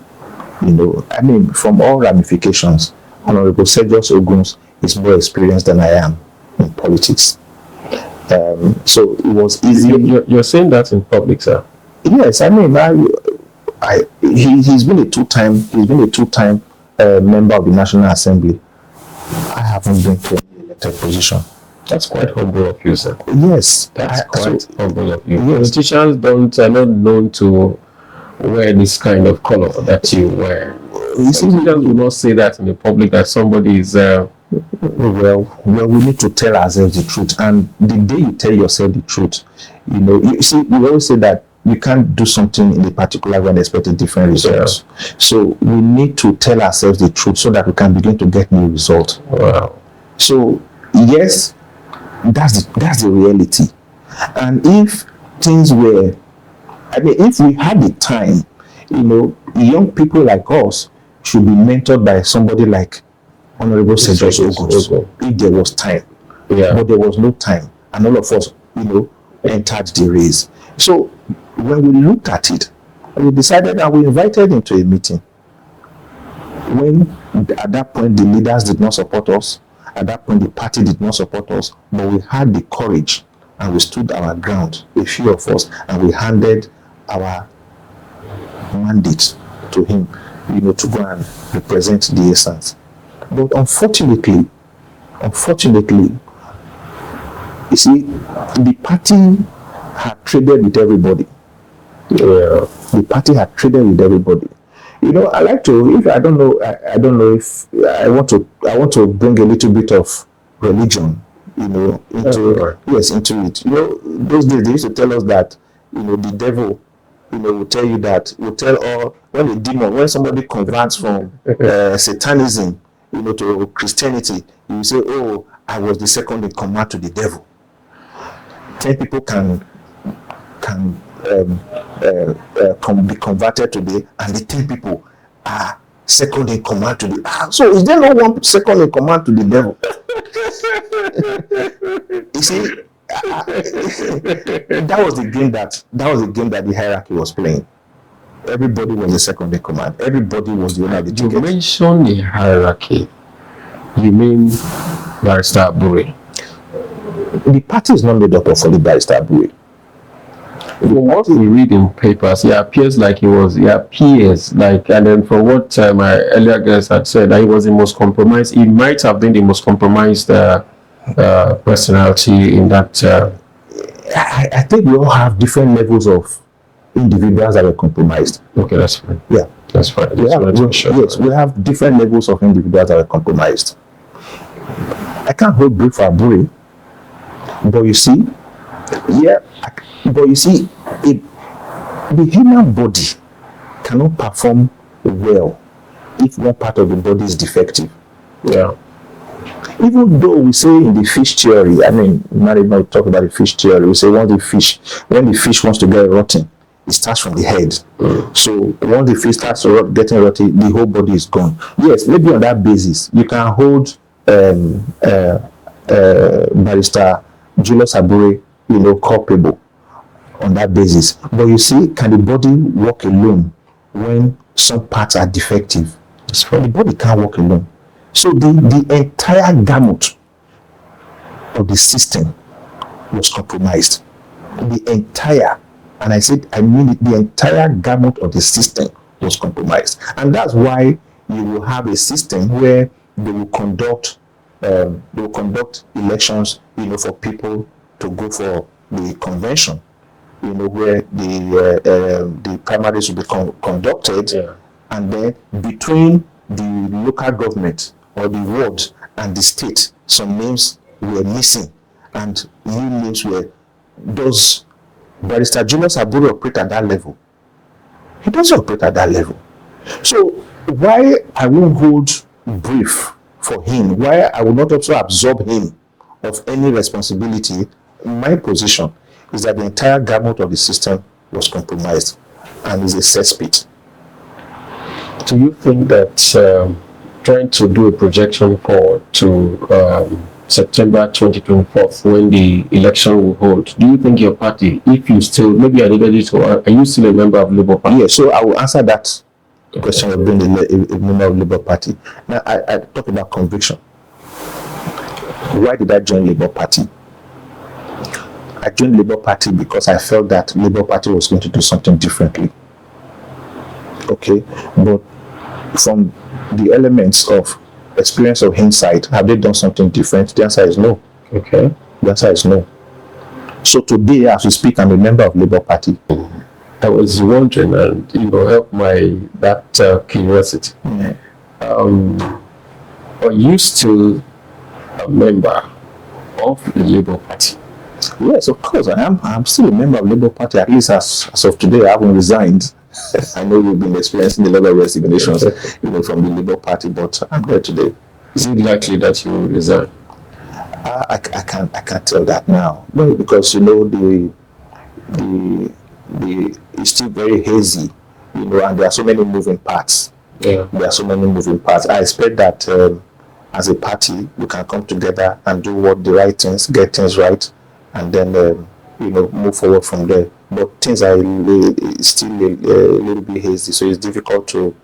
from all ramifications, Honorable Sergius Ogun is more experienced than I am in politics. So it was easy. You're saying that in public, sir? Yes, he's been a two-time member of the National Assembly, I haven't been to any elected position. That's quite humble of you, sir. Yes, That's quite humble of you. Yes. Politicians are not known to wear this kind of color that you wear. Politicians will not say that in the public that somebody is. Well, we need to tell ourselves the truth, and the day you tell yourself the truth, you see, we always say that you can't do something in a particular way and expect a different result. Yeah. So we need to tell ourselves the truth so that we can begin to get new results. Wow. So yes, that's the reality. And if things were, if we had the time, young people like us should be mentored by somebody like Honorable Sergius Ogun, if there was time. Yeah. But there was no time, and all of us, entered the race. So when we looked at it, we decided that we invited him to a meeting. When at that point the leaders did not support us, at that point the party did not support us, but we had the courage and we stood our ground, a few of us, and we handed our mandate to him, to go and represent the essence. But unfortunately, you see, the party had traded with everybody. Yeah. The party had traded with everybody. I like to, if I don't know if I want to bring a little bit of religion, into it. Those days they used to tell us that, the devil, will tell you that, when somebody converts from Satanism, to Christianity, you will say, oh, I was the second in command to the devil. 10 people can be converted today, and the 10 people are second in command to the. So is there no one second in command to the devil? You see, that was the game that the hierarchy was playing. Everybody was the second in command. Everybody was the owner of the ticket. You mentioned the hierarchy. You mean Barrister Abure? The party is not made up of only Barrister Abure. From what we read in papers, it appears like he appears like, and then from what my earlier guest had said, that he was the most compromised. He might have been the most compromised personality in that. I think we all have different levels of individuals that are compromised. Okay, that's fine. Yeah, that's fine. Yes, we have different levels of individuals that are compromised. I can't hold brief for Abure, but you see, the human body cannot perform well if one part of the body is defective. Yeah. Even though we say in the fish theory, not talk about the fish theory, we say when the fish wants to get rotten, it starts from the head. So once the fish starts getting rotten, the whole body is gone. Yes, maybe on that basis, you can hold Barrister Julius Abure, culpable on that basis. But you see, can the body work alone when some parts are defective? The body can't work alone. So the entire gamut of the system was compromised. The entire gamut of the system was compromised. And that's why you will have a system where they will conduct elections, for people to go for the convention, where the primaries will be conducted, and then between the local government or the ward and the state, some names were missing, and new names were. Does Barrister Julius Abure operate at that level? He doesn't operate at that level. So why I won't hold brief for him, why I will not also absorb him of any responsibility, my position is that the entire gamut of the system was compromised and is a cesspit. Do you think that trying to do a projection forward to September 2024, when the election will hold, do you think your party, if you still, maybe I needed it to, are you still a member of Labour Party? Yeah, so I will answer that question of being a member of Labour Party. Now, I talk about conviction. Why did I join Labour Party? I joined Labour Party because I felt that Labour Party was going to do something differently. Okay, but from the elements of experience of hindsight, have they done something different? The answer is no. Okay. The answer is no. So today, as we speak, I'm a member of Labour Party. I was wondering, and help that curiosity. Are you still a member of the Labour Party? Yes, of course, I am. I'm still a member of Labour Party, at least as of today. I haven't resigned. I know you've been experiencing a lot of resignations, from the Labour Party, but I'm there today. Is it likely that you will resign? I can't tell that now. Well, because the it's still very hazy, and there are so many moving parts. Yeah. There are so many moving parts. I expect that as a party, we can come together and do what the right things, get things right, and then move forward from there. But things are still a little bit hazy, so it's difficult to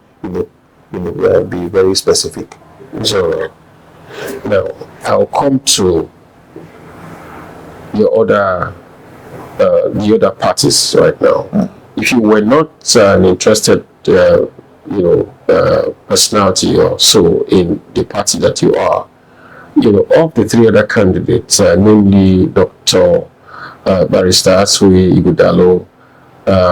be very specific. So now I'll come to your other the other parties right now. If you were not an interested personality or so in the party that you are, of the three other candidates, namely Dr. Barrister Aswe Ighodalo,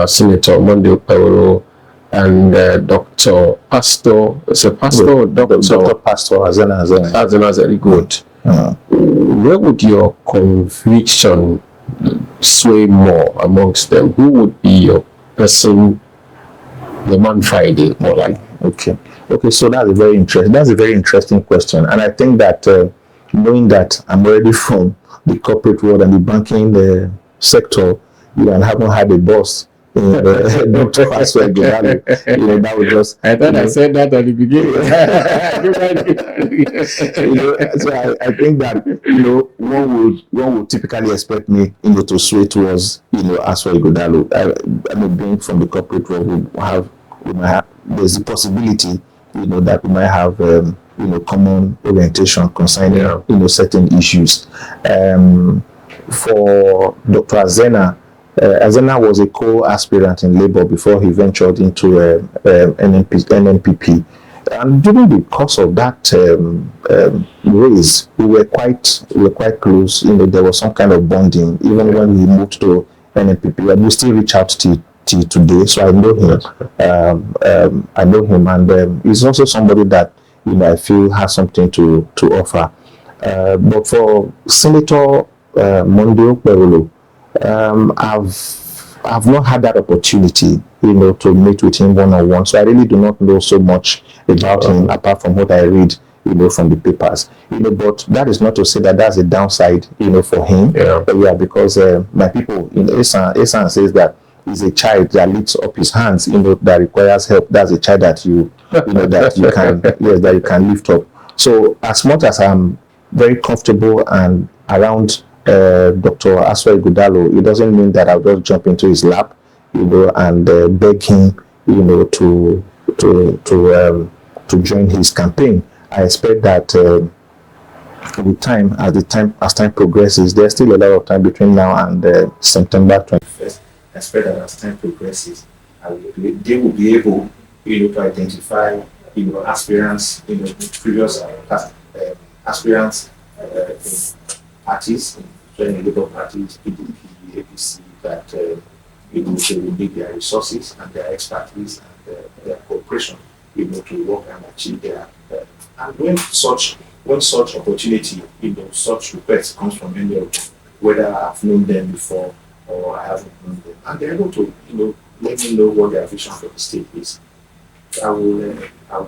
Senator Monday Okpewolo, and Dr. Pastor, Dr. Pastor Azena very good. Where would your conviction sway more amongst them? Who would be your person, the man Friday, more like? Okay, so that's a very interesting question, and I think that knowing that I'm already from the corporate world and the banking sector, and haven't had a boss, Dr. Aswe Ighodalo, that would just. I thought I said that at the beginning. So I think that one would typically expect me to sway towards Aswe Ighodalo. I mean, being from the corporate world, there's a possibility that we might have common orientation concerning certain issues. For Dr. Azena, Azena was a co-aspirant in Labour before he ventured into NNPP. And during the course of that race, we were quite close. There was some kind of bonding. Even when we moved to NNPP, and we still reach out to today. So I know him, and he's also somebody that I feel has something to offer. But for Senator Monday Okpewolo, I've not had that opportunity, to meet with him one-on-one. So I really do not know so much about him apart from what I read, from the papers. But that is not to say that that's a downside, for him. Because my people, Esan says that he's a child that lifts up his hands, that requires help. That's a child that that you can lift up. So as much as I'm very comfortable and around Dr. Aswe Ighodalo, it doesn't mean that I'll just jump into his lap, and beg him, to join his campaign. I expect that with time, as time progresses, there's still a lot of time between now and September 21st. I expect that as time progresses, they will be able, to identify, aspirants, previous aspirants in parties, in Labour parties, PDP, APC, that they will need their resources and their expertise and their cooperation, to work and achieve their. And when such opportunity, such request comes from any of them, whether I've known them before or I haven't known them, and they're able to, let me know what their vision for the state is, I will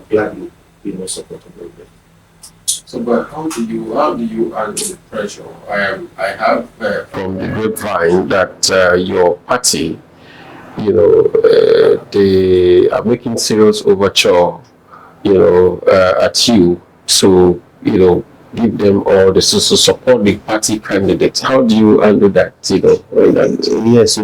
gladly, support them. So, but how do you handle the pressure? I have from the grapevine that your party, they are making serious overture, at you. So, give them all the support the party candidates. How do you handle that? Yes,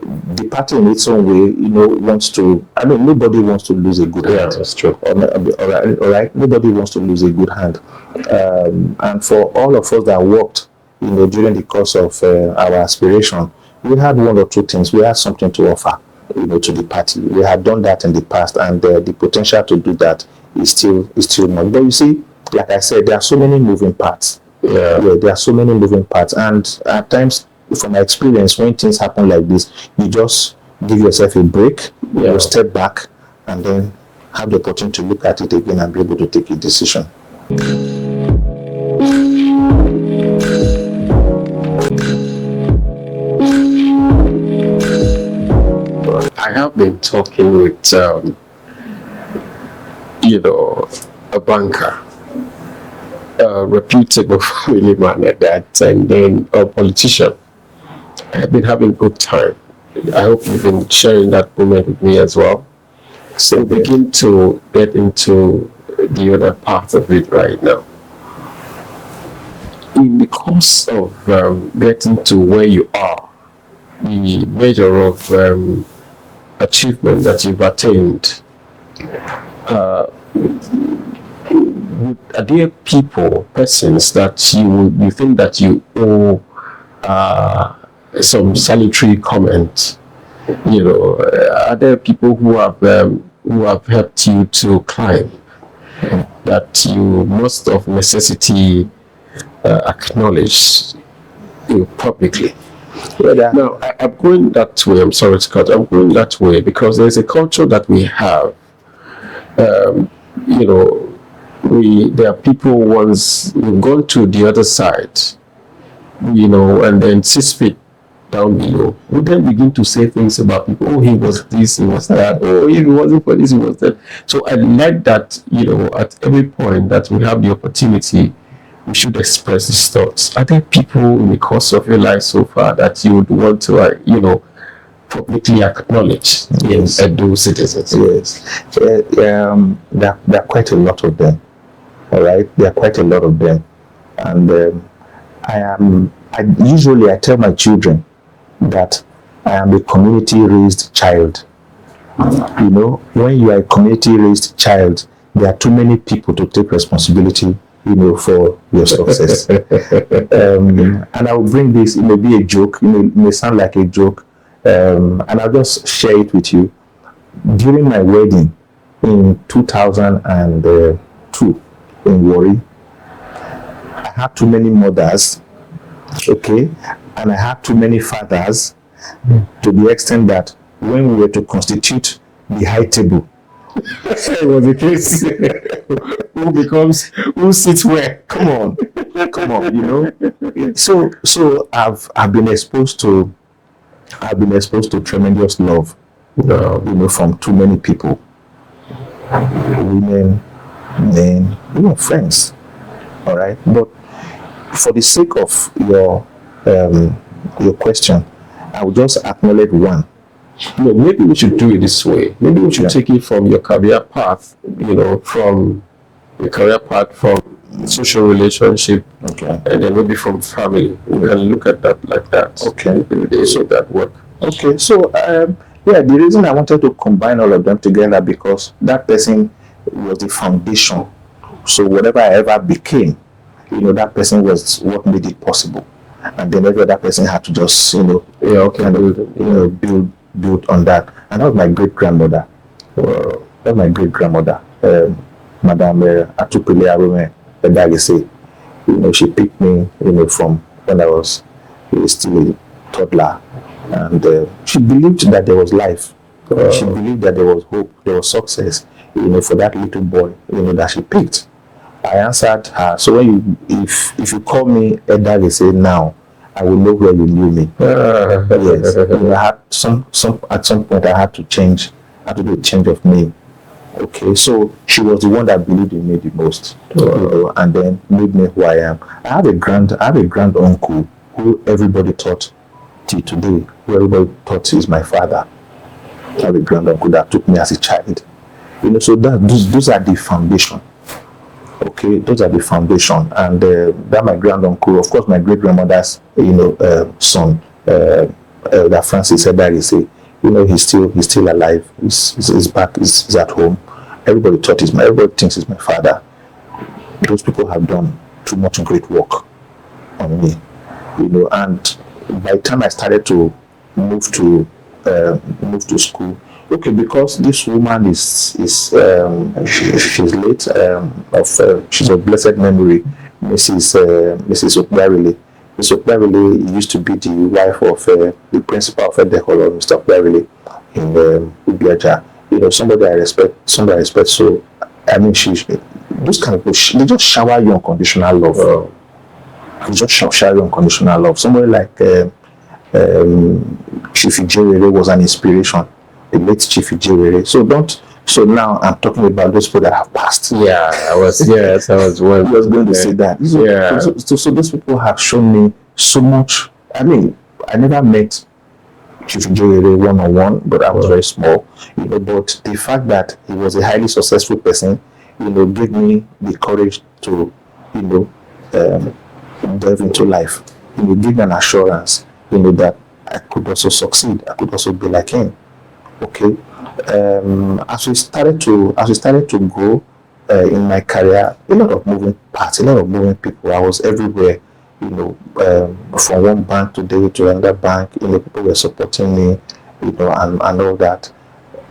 the party in its own way, wants to. I mean, nobody wants to lose a good hand. That's true. All right. Nobody wants to lose a good hand. And for all of us that worked, during the course of our aspiration, we had one or two things. We had something to offer. to the party. They had done that in the past, and the potential to do that is still much. But you see, like I said, there are so many moving parts. Yeah, there are so many moving parts, and at times, from my experience, when things happen like this, you just give yourself a break, you step back, and then have the opportunity to look at it again and be able to take a decision. I have been talking with, a banker, a reputable family man at that, and then a politician. I've been having a good time. I hope you've been sharing that moment with me as well. So begin to get into the other part of it right now. In the course of getting to where you are, the measure of achievement that you've attained, are there persons that you think that you owe some salutary comment? Are there people who have helped you to climb that you must of necessity acknowledge publicly? Now, I'm going that way. I'm sorry to cut. I'm going that way because there's a culture that we have. There are people once we've gone to the other side, and then 6 feet down below, we then begin to say things about people. Oh, he was this, he was that. Oh, if it wasn't for this, he was that. So I like that, at every point that we have the opportunity, we should express these thoughts. Are there people in the course of your life so far that you would want to, publicly acknowledge in Edo Citizens? Yes. There are quite a lot of them. All right, there are quite a lot of them, and I usually tell my children that I am a community-raised child. When you are a community-raised child, there are too many people to take responsibility, for your success. And I will bring this. It may be a joke. It may sound like a joke, and I'll just share it with you. During my wedding in 2002 in Dorry, I had too many mothers, okay, and I had too many fathers, to the extent that when we were to constitute the high table, it was a case who sits where. Come on, So I've been exposed to tremendous love, from too many people, women, men, friends. All right, but for the sake of your question, I will just acknowledge one. Maybe we should do it this way. Maybe we should take it from your career path, from social relationship, okay, and then maybe from family. We can look at that like that. Okay, so that work. Okay, so the reason I wanted to combine all of them together because that person was the foundation. So whatever I ever became, that person was what made it possible, and then every other person had to just build on that. And that was my great grandmother. Madam Atupele Arume Bedagese. She picked me, from when I was still a toddler, and she believed that there was life. She believed that there was hope, there was success, for that little boy, that she picked. I answered her. So when if you call me Edagese now, I will know where you knew me. Yes, I had at some point I had to change. I had to do a change of name. Okay, so she was the one that believed in me the most, and then made me who I am. I have a grand uncle who everybody thought till today, who everybody thought is my father. I have a grand uncle that took me as a child. So those are the foundation. Okay, those are the foundation, and that my grand uncle, of course, my great grandmother's, son, that Francis Edarise, he's still alive. He's back. He's at home. Everybody thinks he's my father. Those people have done too much great work on me, and by the time I started to move to move to school. Okay, because this woman she's late. She's of blessed memory, Mrs. Okbarile. Mrs. Okbarile used to be the wife of the principal of Edo, Mr. Okbarile, in Ubiaja. Somebody I respect. So, I mean, those kind of people, they just shower you unconditional love. They just shower you unconditional love. Somebody like Chief Ijewere was an inspiration. The late Chief Ijewere. So now I'm talking about those people that have passed. Yeah, I was going to say that. So those people have shown me so much. I mean, I never met Chief Ijewere one-on-one, but I was very small. But the fact that he was a highly successful person, gave me the courage to, delve into life. Give me an assurance, that I could also succeed. I could also be like him. Okay. As we started to grow in my career, a lot of moving parts, a lot of moving people. I was everywhere. From one bank today to another bank. People were supporting me. And all that.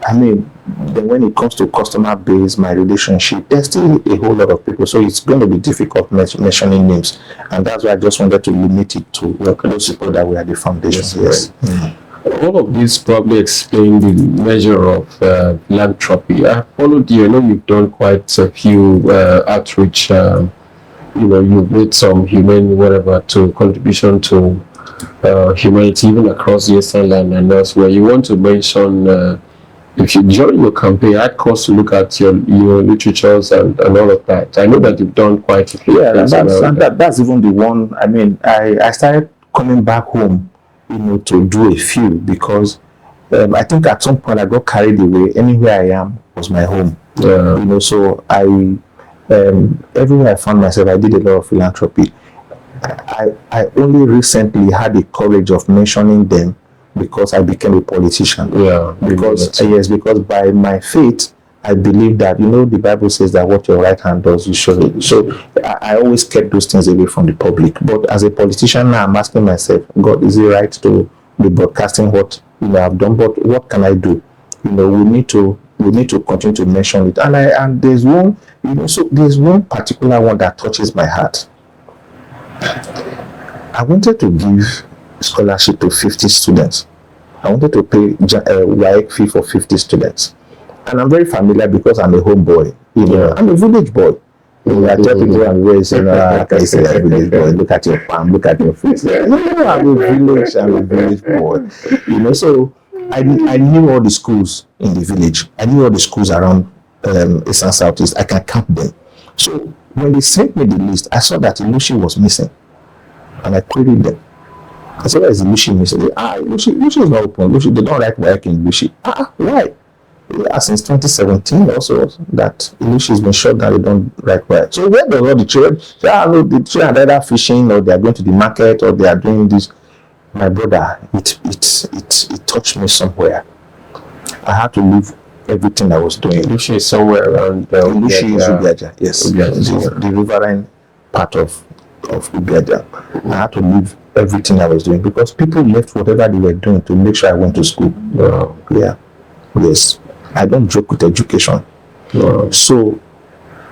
I mean, then when it comes to customer base, my relationship, there's still a whole lot of people. So it's going to be difficult mentioning names. And that's why I just wanted to limit it to those people that were at the foundation. Yes. All of this probably explain the measure of philanthropy. I followed you. I know you've done quite a few outreach. You've made some humane to contribution to humanity even across the Eastern land and elsewhere. You want to mention if you during your campaign, I had cause to look at your literatures and all of that. I know that you've done quite a few. Yeah, that's even the one. I mean, I started coming back home, to do a few because I think at some point I got carried away. Anywhere I am was my home. Yeah. So I everywhere I found myself, I did a lot of philanthropy. I only recently had the courage of mentioning them because I became a politician. Yeah. Because by my faith, I believe that, the Bible says that what your right hand does, you show it. So I always kept those things away from the public. But as a politician now, I'm asking myself, God, is it right to be broadcasting what I've done? But what can I do? We need to continue to mention it. And there's one, there's one particular one that touches my heart. I wanted to give scholarship to 50 students. I wanted to pay WAEC fee for 50 students. And I'm very familiar because I'm a home boy. I'm a village boy. I tell people I'm very like I say, a village boy. Look at your palm, look at your face. I'm a village boy. So I knew all the schools in the village. I knew all the schools around East and Southeast. I can count them. So when they sent me the list, I saw that Ilushi was missing. And I queried them. I said, why is Ilushi missing? Ilushi is not open. Ilushi, they don't write work in Ilushi. Why? Yeah, since 2017 also that Ilushi has been shut down, they don't write work. So where does all the children say, no, the children are either fishing or they are going to the market or they are doing this? My brother, it touched me somewhere. I had to leave everything I was doing. Ilushi is somewhere around Ilushi is Ubiaja, yes. Ubiaja, the riverine part of Ubiaja. I had to leave everything I was doing because people left whatever they were doing to make sure I went to school. Yeah. Yes. I don't joke with education. So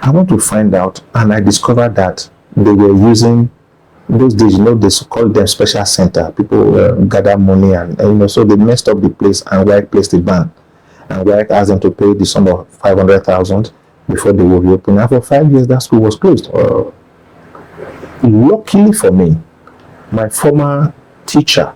I want to find out, and I discovered that they were using those days, they call them special center. People gather money and so they messed up the place and WAEC placed the ban. And WAEC asked them to pay the sum of 500,000 before they will reopen. And for 5 years that school was closed. Luckily for me, my former teacher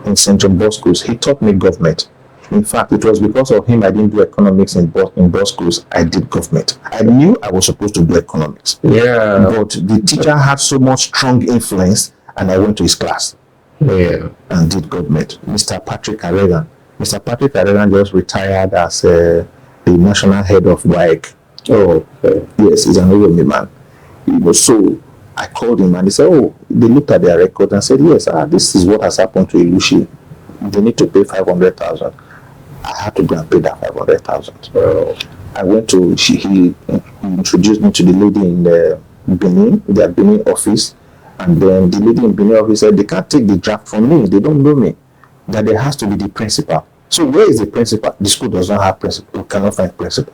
in St. John Bosco's, he taught me government. In fact, it was because of him I didn't do economics in Bosco's, I did government. I knew I was supposed to do economics. Yeah. But the teacher had so much strong influence and I went to his class. Yeah. And did government. Mr. Patrick Areban. Mr. Patrick Areban just retired as the national head of WAEC. Oh, okay. Yes, he's an old man. So I called him and he said, they looked at their record and said, yes, this is what has happened to Ilushi. They need to pay 500,000. I had to go and pay that 500,000. I went to, he introduced me to the lady in their Benin office. And then the lady in Benin office said, they can't take the draft from me. They don't know me. That there has to be the principal. So where is the principal? The school does not have principal. We cannot find principal.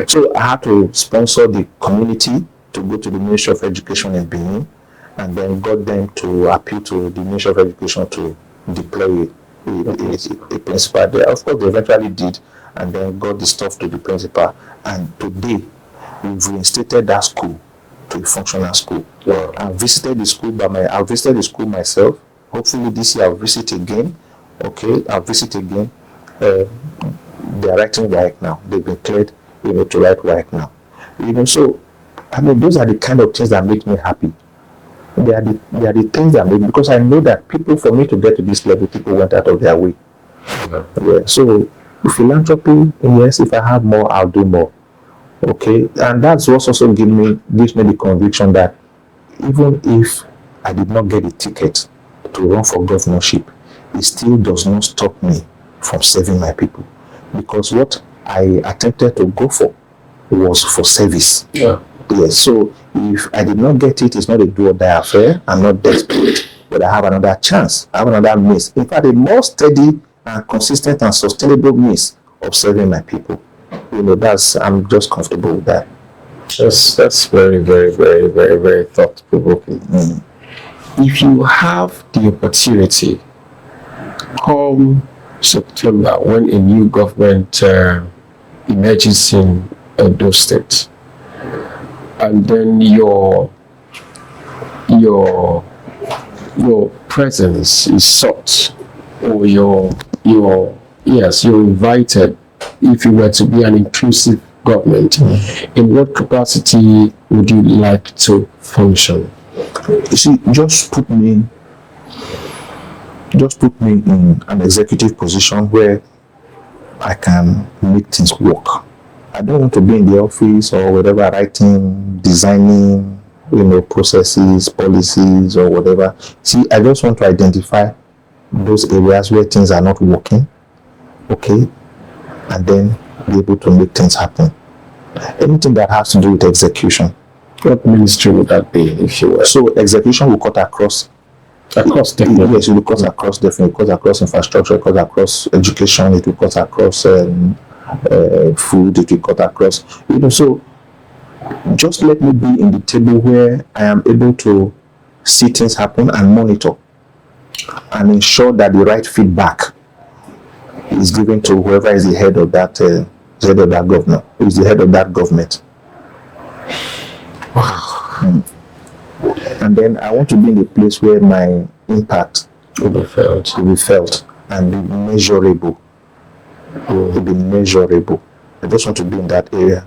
So I had to sponsor the community to go to the Ministry of Education in Benin, and then got them to appeal to the Ministry of Education to deploy a principal there. Of course, they eventually did, and then got the stuff to the principal. And today, we've reinstated that school to a functional school. I visited the school I visited the school myself. Hopefully this year I'll visit again. Okay, I'll visit again. They are writing right now. They've been cleared, to write right now. So I mean, those are the kind of things that make me happy. They are the things that make, because I know that people, for me to get to this level, people went out of their way. Yeah. So philanthropy, yes, if I have more, I'll do more. Okay, and that's what also gives me the conviction that even if I did not get a ticket to run for governorship, it still does not stop me from serving my people, because what I attempted to go for was for service. Yeah. Yes. So if I did not get it, it's not a do or die affair. I'm not desperate, but I have another chance. I have another means. In fact, a more steady and consistent and sustainable means of serving my people. I'm just comfortable with that. That's very, very, very, very, very thought-provoking. If you have the opportunity, come September, when a new government emerges in Edo State, and then your presence is sought, or you're invited, if you were to be an inclusive government, in what capacity would you like to function? You see, just put me in an executive position where I can make things work. I don't want to be in the office or whatever, writing, designing, processes, policies, or whatever. See, I just want to identify those areas where things are not working, okay, and then be able to make things happen. Anything that has to do with execution. What ministry would that be, if you will? So execution will cut across. Definitely. Yes, it will cut across, definitely. It will cut across infrastructure, it will cut across education, it will cut across food, it will cut across. So just let me be in the table where I am able to see things happen and monitor and ensure that the right feedback is given to whoever is the head of that governor, who is the head of that government. And then I want to be in a place where my impact will be felt and be measurable. Will be measurable. I just want to be in that area.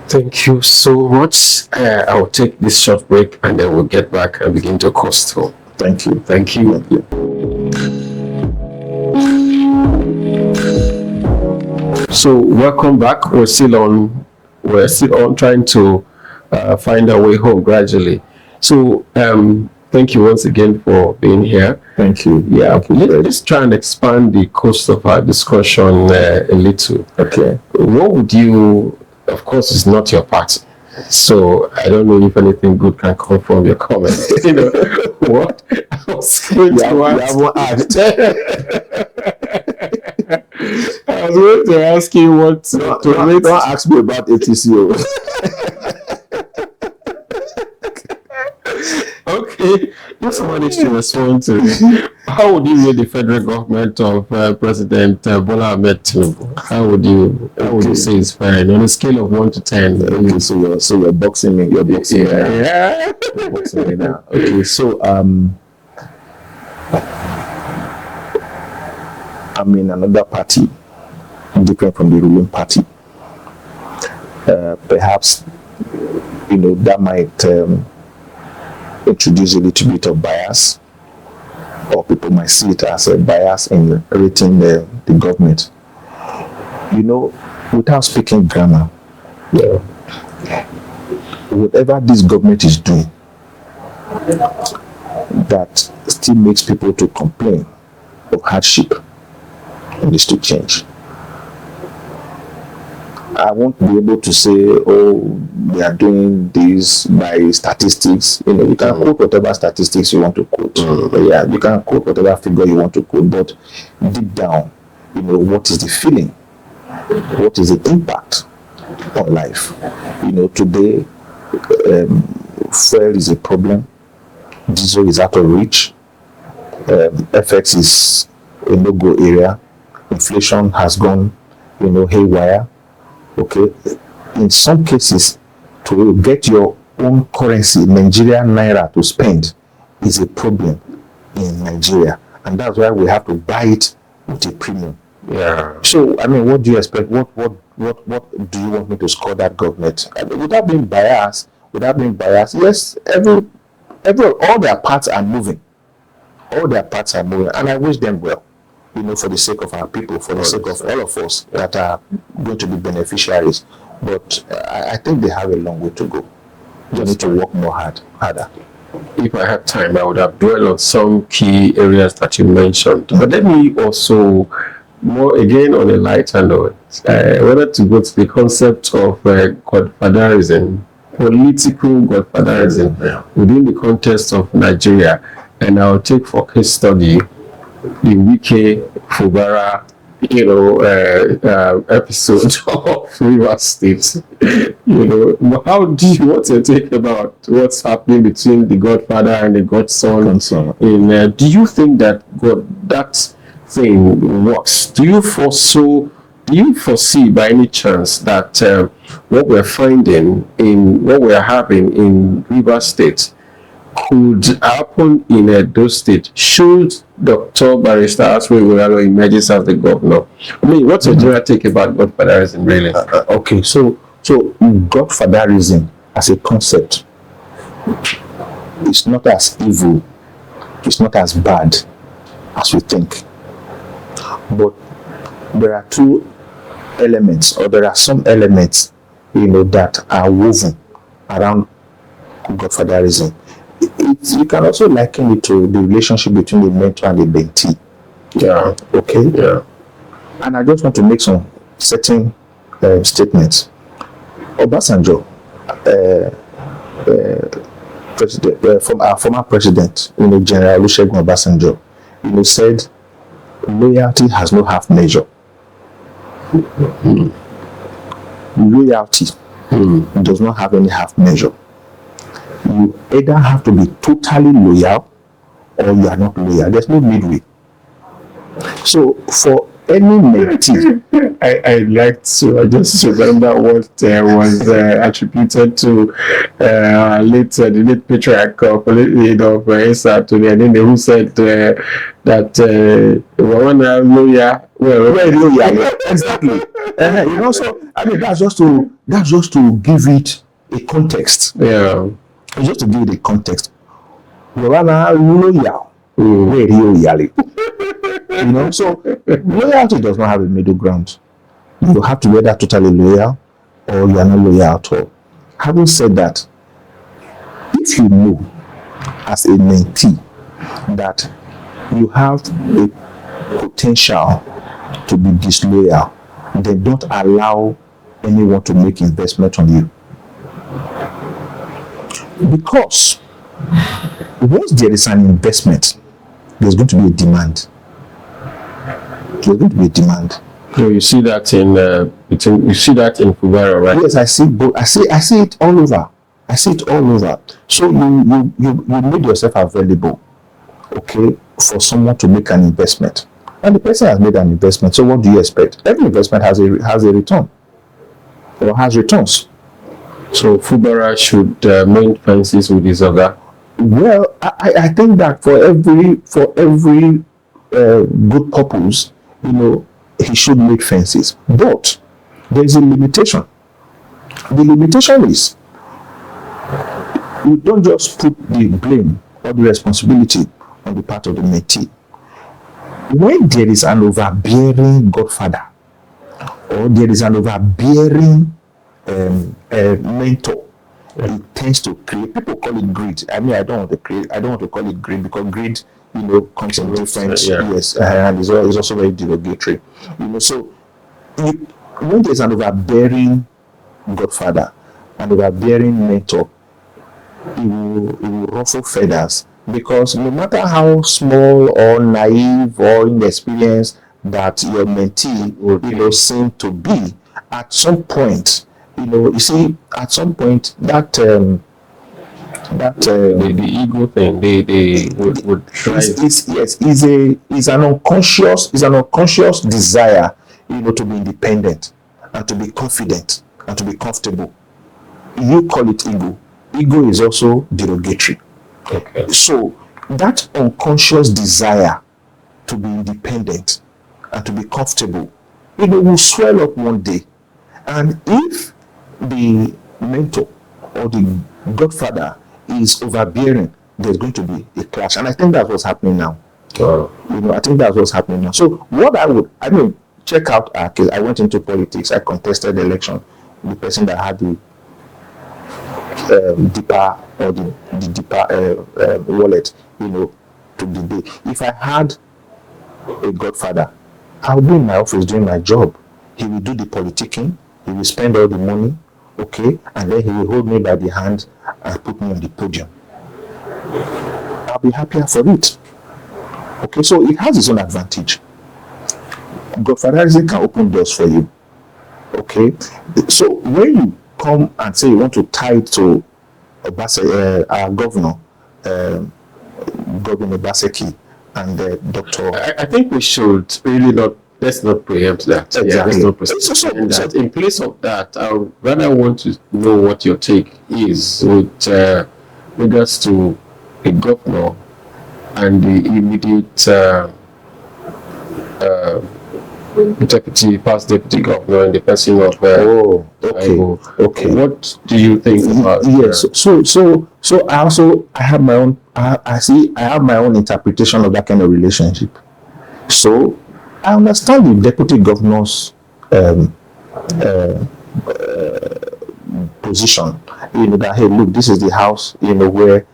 Thank you so much. I'll take this short break and then we'll get back and begin to cost through. Thank you. Thank you. Thank you. So welcome back. We're still on trying to find our way home gradually. So thank you once again for being here. Thank you. Yeah, let's try and expand the course of our discussion a little. Okay. What would you, of course it's not your party, so I don't know if anything good can come from your comment. What I was going to ask you what don't ask me about ATCO. Okay, just managed to respond to it. How would you rate the federal government of President Bola Ahmed Tinubu? How would you say it's fine on a scale of 1 to 10? Okay, so you're boxing me. You're boxing me now. Yeah. You're boxing me now. Okay, so I'm in another party, different from the ruling party. Perhaps that might introduce a little bit of bias, or people might see it as a bias in rating the government. Without speaking grammar, whatever this government is doing that still makes people to complain of hardship needs to change. I won't be able to say, oh, they are doing this by statistics. You know, you can quote whatever statistics you want to quote. Yeah, you can quote whatever figure you want to quote, but deep down, you know, what is the feeling? What is the impact on life? You know, today, fuel is a problem. Diesel is out of reach. FX is a no-go area. Inflation has gone, you know, haywire. Okay, in some cases, to get your own currency, Nigerian naira, to spend is a problem in Nigeria, and that's why we have to buy it with a premium. Yeah. So, I mean, what do you expect? What do you want me to score that government? I mean, without being biased, yes, all their parts are moving. All their parts are moving, and I wish them well. You know, for the sake of our people, for the sake of all of us that are going to be beneficiaries. But I think they have a long way to go. They need to work harder. If I had time, I would have dwelled on some key areas that you mentioned. But let me also, more again on a lighter note, I wanted to go to the concept of godfatherism, political godfatherism within the context of Nigeria. And I'll take for case study the Wike Fubara, episode of River State. You know, how do you want to think about what's happening between the godfather and the godson? Do you think that that thing works? Do you foresee by any chance that what we're finding in what we're having in River State could happen in Edo State should Dr. Barrister Aswe emerges as the governor? I mean, what's your general take about godfatherism, really? Okay, so godfatherism as a concept is not as evil, it's not as bad as we think. But there are two elements, or there are some elements, you know, that are woven around godfatherism. You can also liken it to the relationship between the mentor and the mentee. Yeah. Okay. Yeah. And I just want to make some certain statements. Obasanjo, from our former president, you know, General Olusegun Obasanjo, you know, said, loyalty has no half measure. Loyalty does not have any half measure. You either have to be totally loyal or you are not loyal. There's no midway. So for any mentee, I like to, I just remember what was attributed to the late patriarch of Isa today, and then who said that loyal. Exactly. You know, so I mean that's just to give it a context. Yeah. Just to give it a context. Loyal. Very loyal. You know, so loyalty does not have a middle ground. You have to be either totally loyal or you are not loyal at all. Having said that, if you know as a mentee that you have a potential to be disloyal, then don't allow anyone to make investment on you. Because once there is an investment, there's going to be a demand. There's going to be a demand. So you see that in Fubara, right? Yes, I see both. I see it all over. I see it all over. So you made yourself available, okay, for someone to make an investment, and the person has made an investment. So what do you expect? Every investment has a return, or has returns. So Fubara should mend fences with his other. Well, I think that for every good purpose, you know, he should make fences. But there is a limitation. The limitation is you don't just put the blame or the responsibility on the part of the mentee. When there is an overbearing godfather or there is an overbearing mentor, it tends to create, people call it greed. I mean, I don't want to call it greed, because greed, you know, comes in different, yes, and is also very derogatory. You know, so when there's an overbearing godfather, an overbearing mentor, it will ruffle feathers, because no matter how small or naive or inexperienced that your mentee will seem to be, at some point, you see, at some point that the ego thing, they would try. Is an unconscious desire, to be independent and to be confident and to be comfortable. You call it ego. Ego is also derogatory. Okay. So that unconscious desire to be independent and to be comfortable, will swell up one day. And if the mentor or the godfather is overbearing, there's going to be a clash. And I think that's what's happening now. I think that's what's happening now. So what check out our case. I went into politics. I contested the election. The person that had the deeper or the deeper wallet, took the day. If I had a godfather, I would be in my office doing my job. He will do the politicking. He will spend all the money, okay, and then he will hold me by the hand and put me on the podium. I'll be happier for it. Okay, so it has its own advantage. Godfatherism can open doors for you. Okay, so when you come and say you want to tie it to our governor, Governor Obaseki, and Dr. I think we should really let's not preempt that. Exactly. Yeah, let's not preempt that. In place of that, I would rather want to know what your take is with regards to a governor and the immediate past deputy governor in the person of okay. What do you think about? Yes. So I have my own. I have my own interpretation of that kind of relationship. So I understand the deputy governor's position. That hey, look, this is the house. Where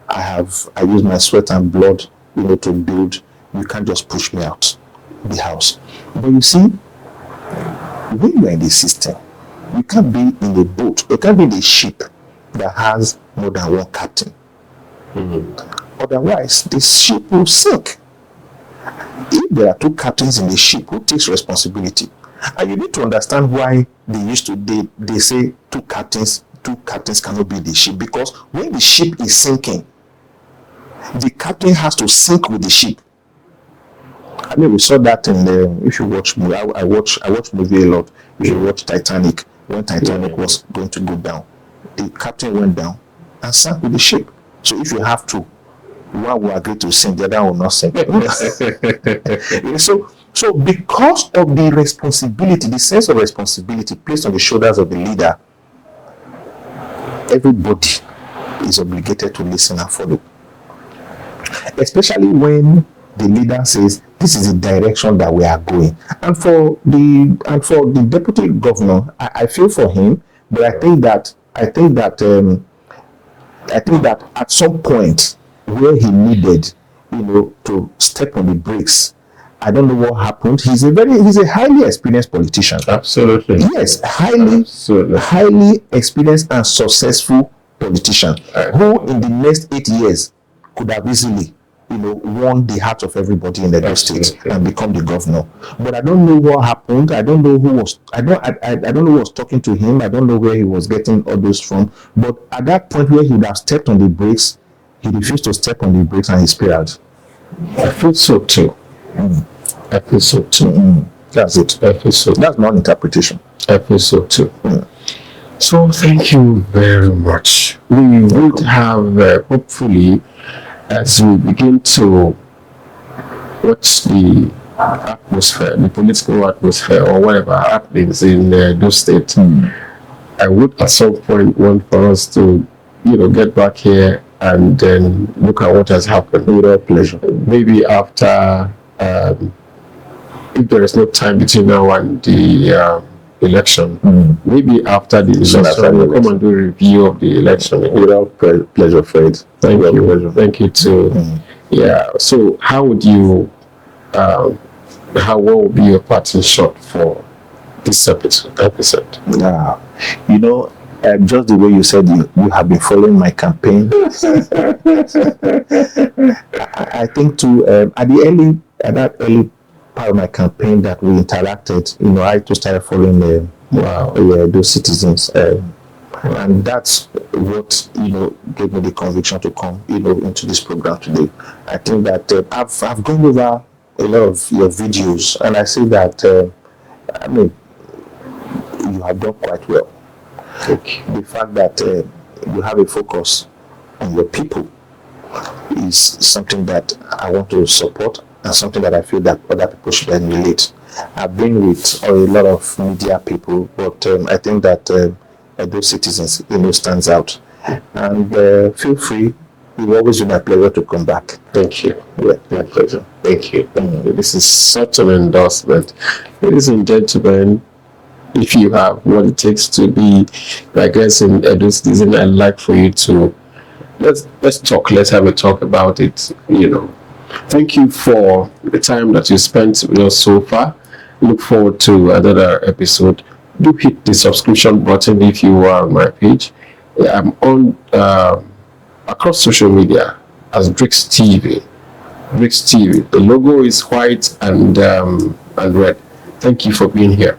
I use my sweat and blood. To build. You can't just push me out the house. But you see, when you're in the system, you can't be in a boat. You can't be in a ship that has more than one captain. Otherwise, the ship will sink. If there are two captains in the ship, who takes responsibility? And you need to understand why they say two captains cannot be in the ship, because when the ship is sinking, the captain has to sink with the ship. We saw that in if you watch movie, I watch movie a lot. If you watch Titanic, when Titanic was going to go down, the captain went down and sank with the ship. So if you have to, one will agree to sink, the other will not sink. So because of the responsibility, the sense of responsibility placed on the shoulders of the leader, everybody is obligated to listen and follow. Especially when the leader says this is the direction that we are going. And for the deputy governor, I feel for him, but I think that at some point where he needed, to step on the brakes, I don't know what happened. He's a highly experienced politician. Absolutely. Yes, highly experienced and successful politician who in the next 8 years could have easily won the heart of everybody in the Edo State and become the governor. But I don't know what happened. I don't know who was I don't know who was talking to him. I don't know where he was getting all those from. But at that point where he would have stepped on the brakes, he refused to step on the brakes and he spiraled. I feel so too. I feel so too. That's it. I feel so. That's my own interpretation. I feel so too. So thank you very much. We would have hopefully, as we begin to watch the atmosphere, the political atmosphere, or whatever happens in those states, I would at some point want for us to, get back here and then look at what has happened. With all pleasure. Maybe after, if there is no time between now and the election, maybe after the election, we'll come and do a review of the election. With all pleasure, Fred. Thank you. Thank you too. Yeah. So, how would you? What would be your parting shot for this episode. Yeah. You know, just the way you said you have been following my campaign. I think too, at that early part of my campaign that we interacted, you know, I too started following Edo Citizens. And that's what, you know, gave me the conviction to come, you know, into this program today. I think that I've gone over a lot of your videos, and I see that, I mean, you have done quite well. The fact that you have a focus on your people is something that I want to support, and something that I feel that other people should then relate. I've been with a lot of media people, but I think that Edo Citizens, you know, stands out. And feel free. It will always be my pleasure to come back. Thank you. Yeah, My pleasure. Thank you. This is such an endorsement. Ladies and gentlemen, if you have what it takes to be, I guess, in Edo Citizen, I'd like for you to let's talk. Let's have a talk about it. You know, thank you for the time that you spent with us so far. Look forward to another episode. Do hit the subscription button if you are on my page. I'm on across social media as Bricks TV. Bricks TV. The logo is white and red. Thank you for being here.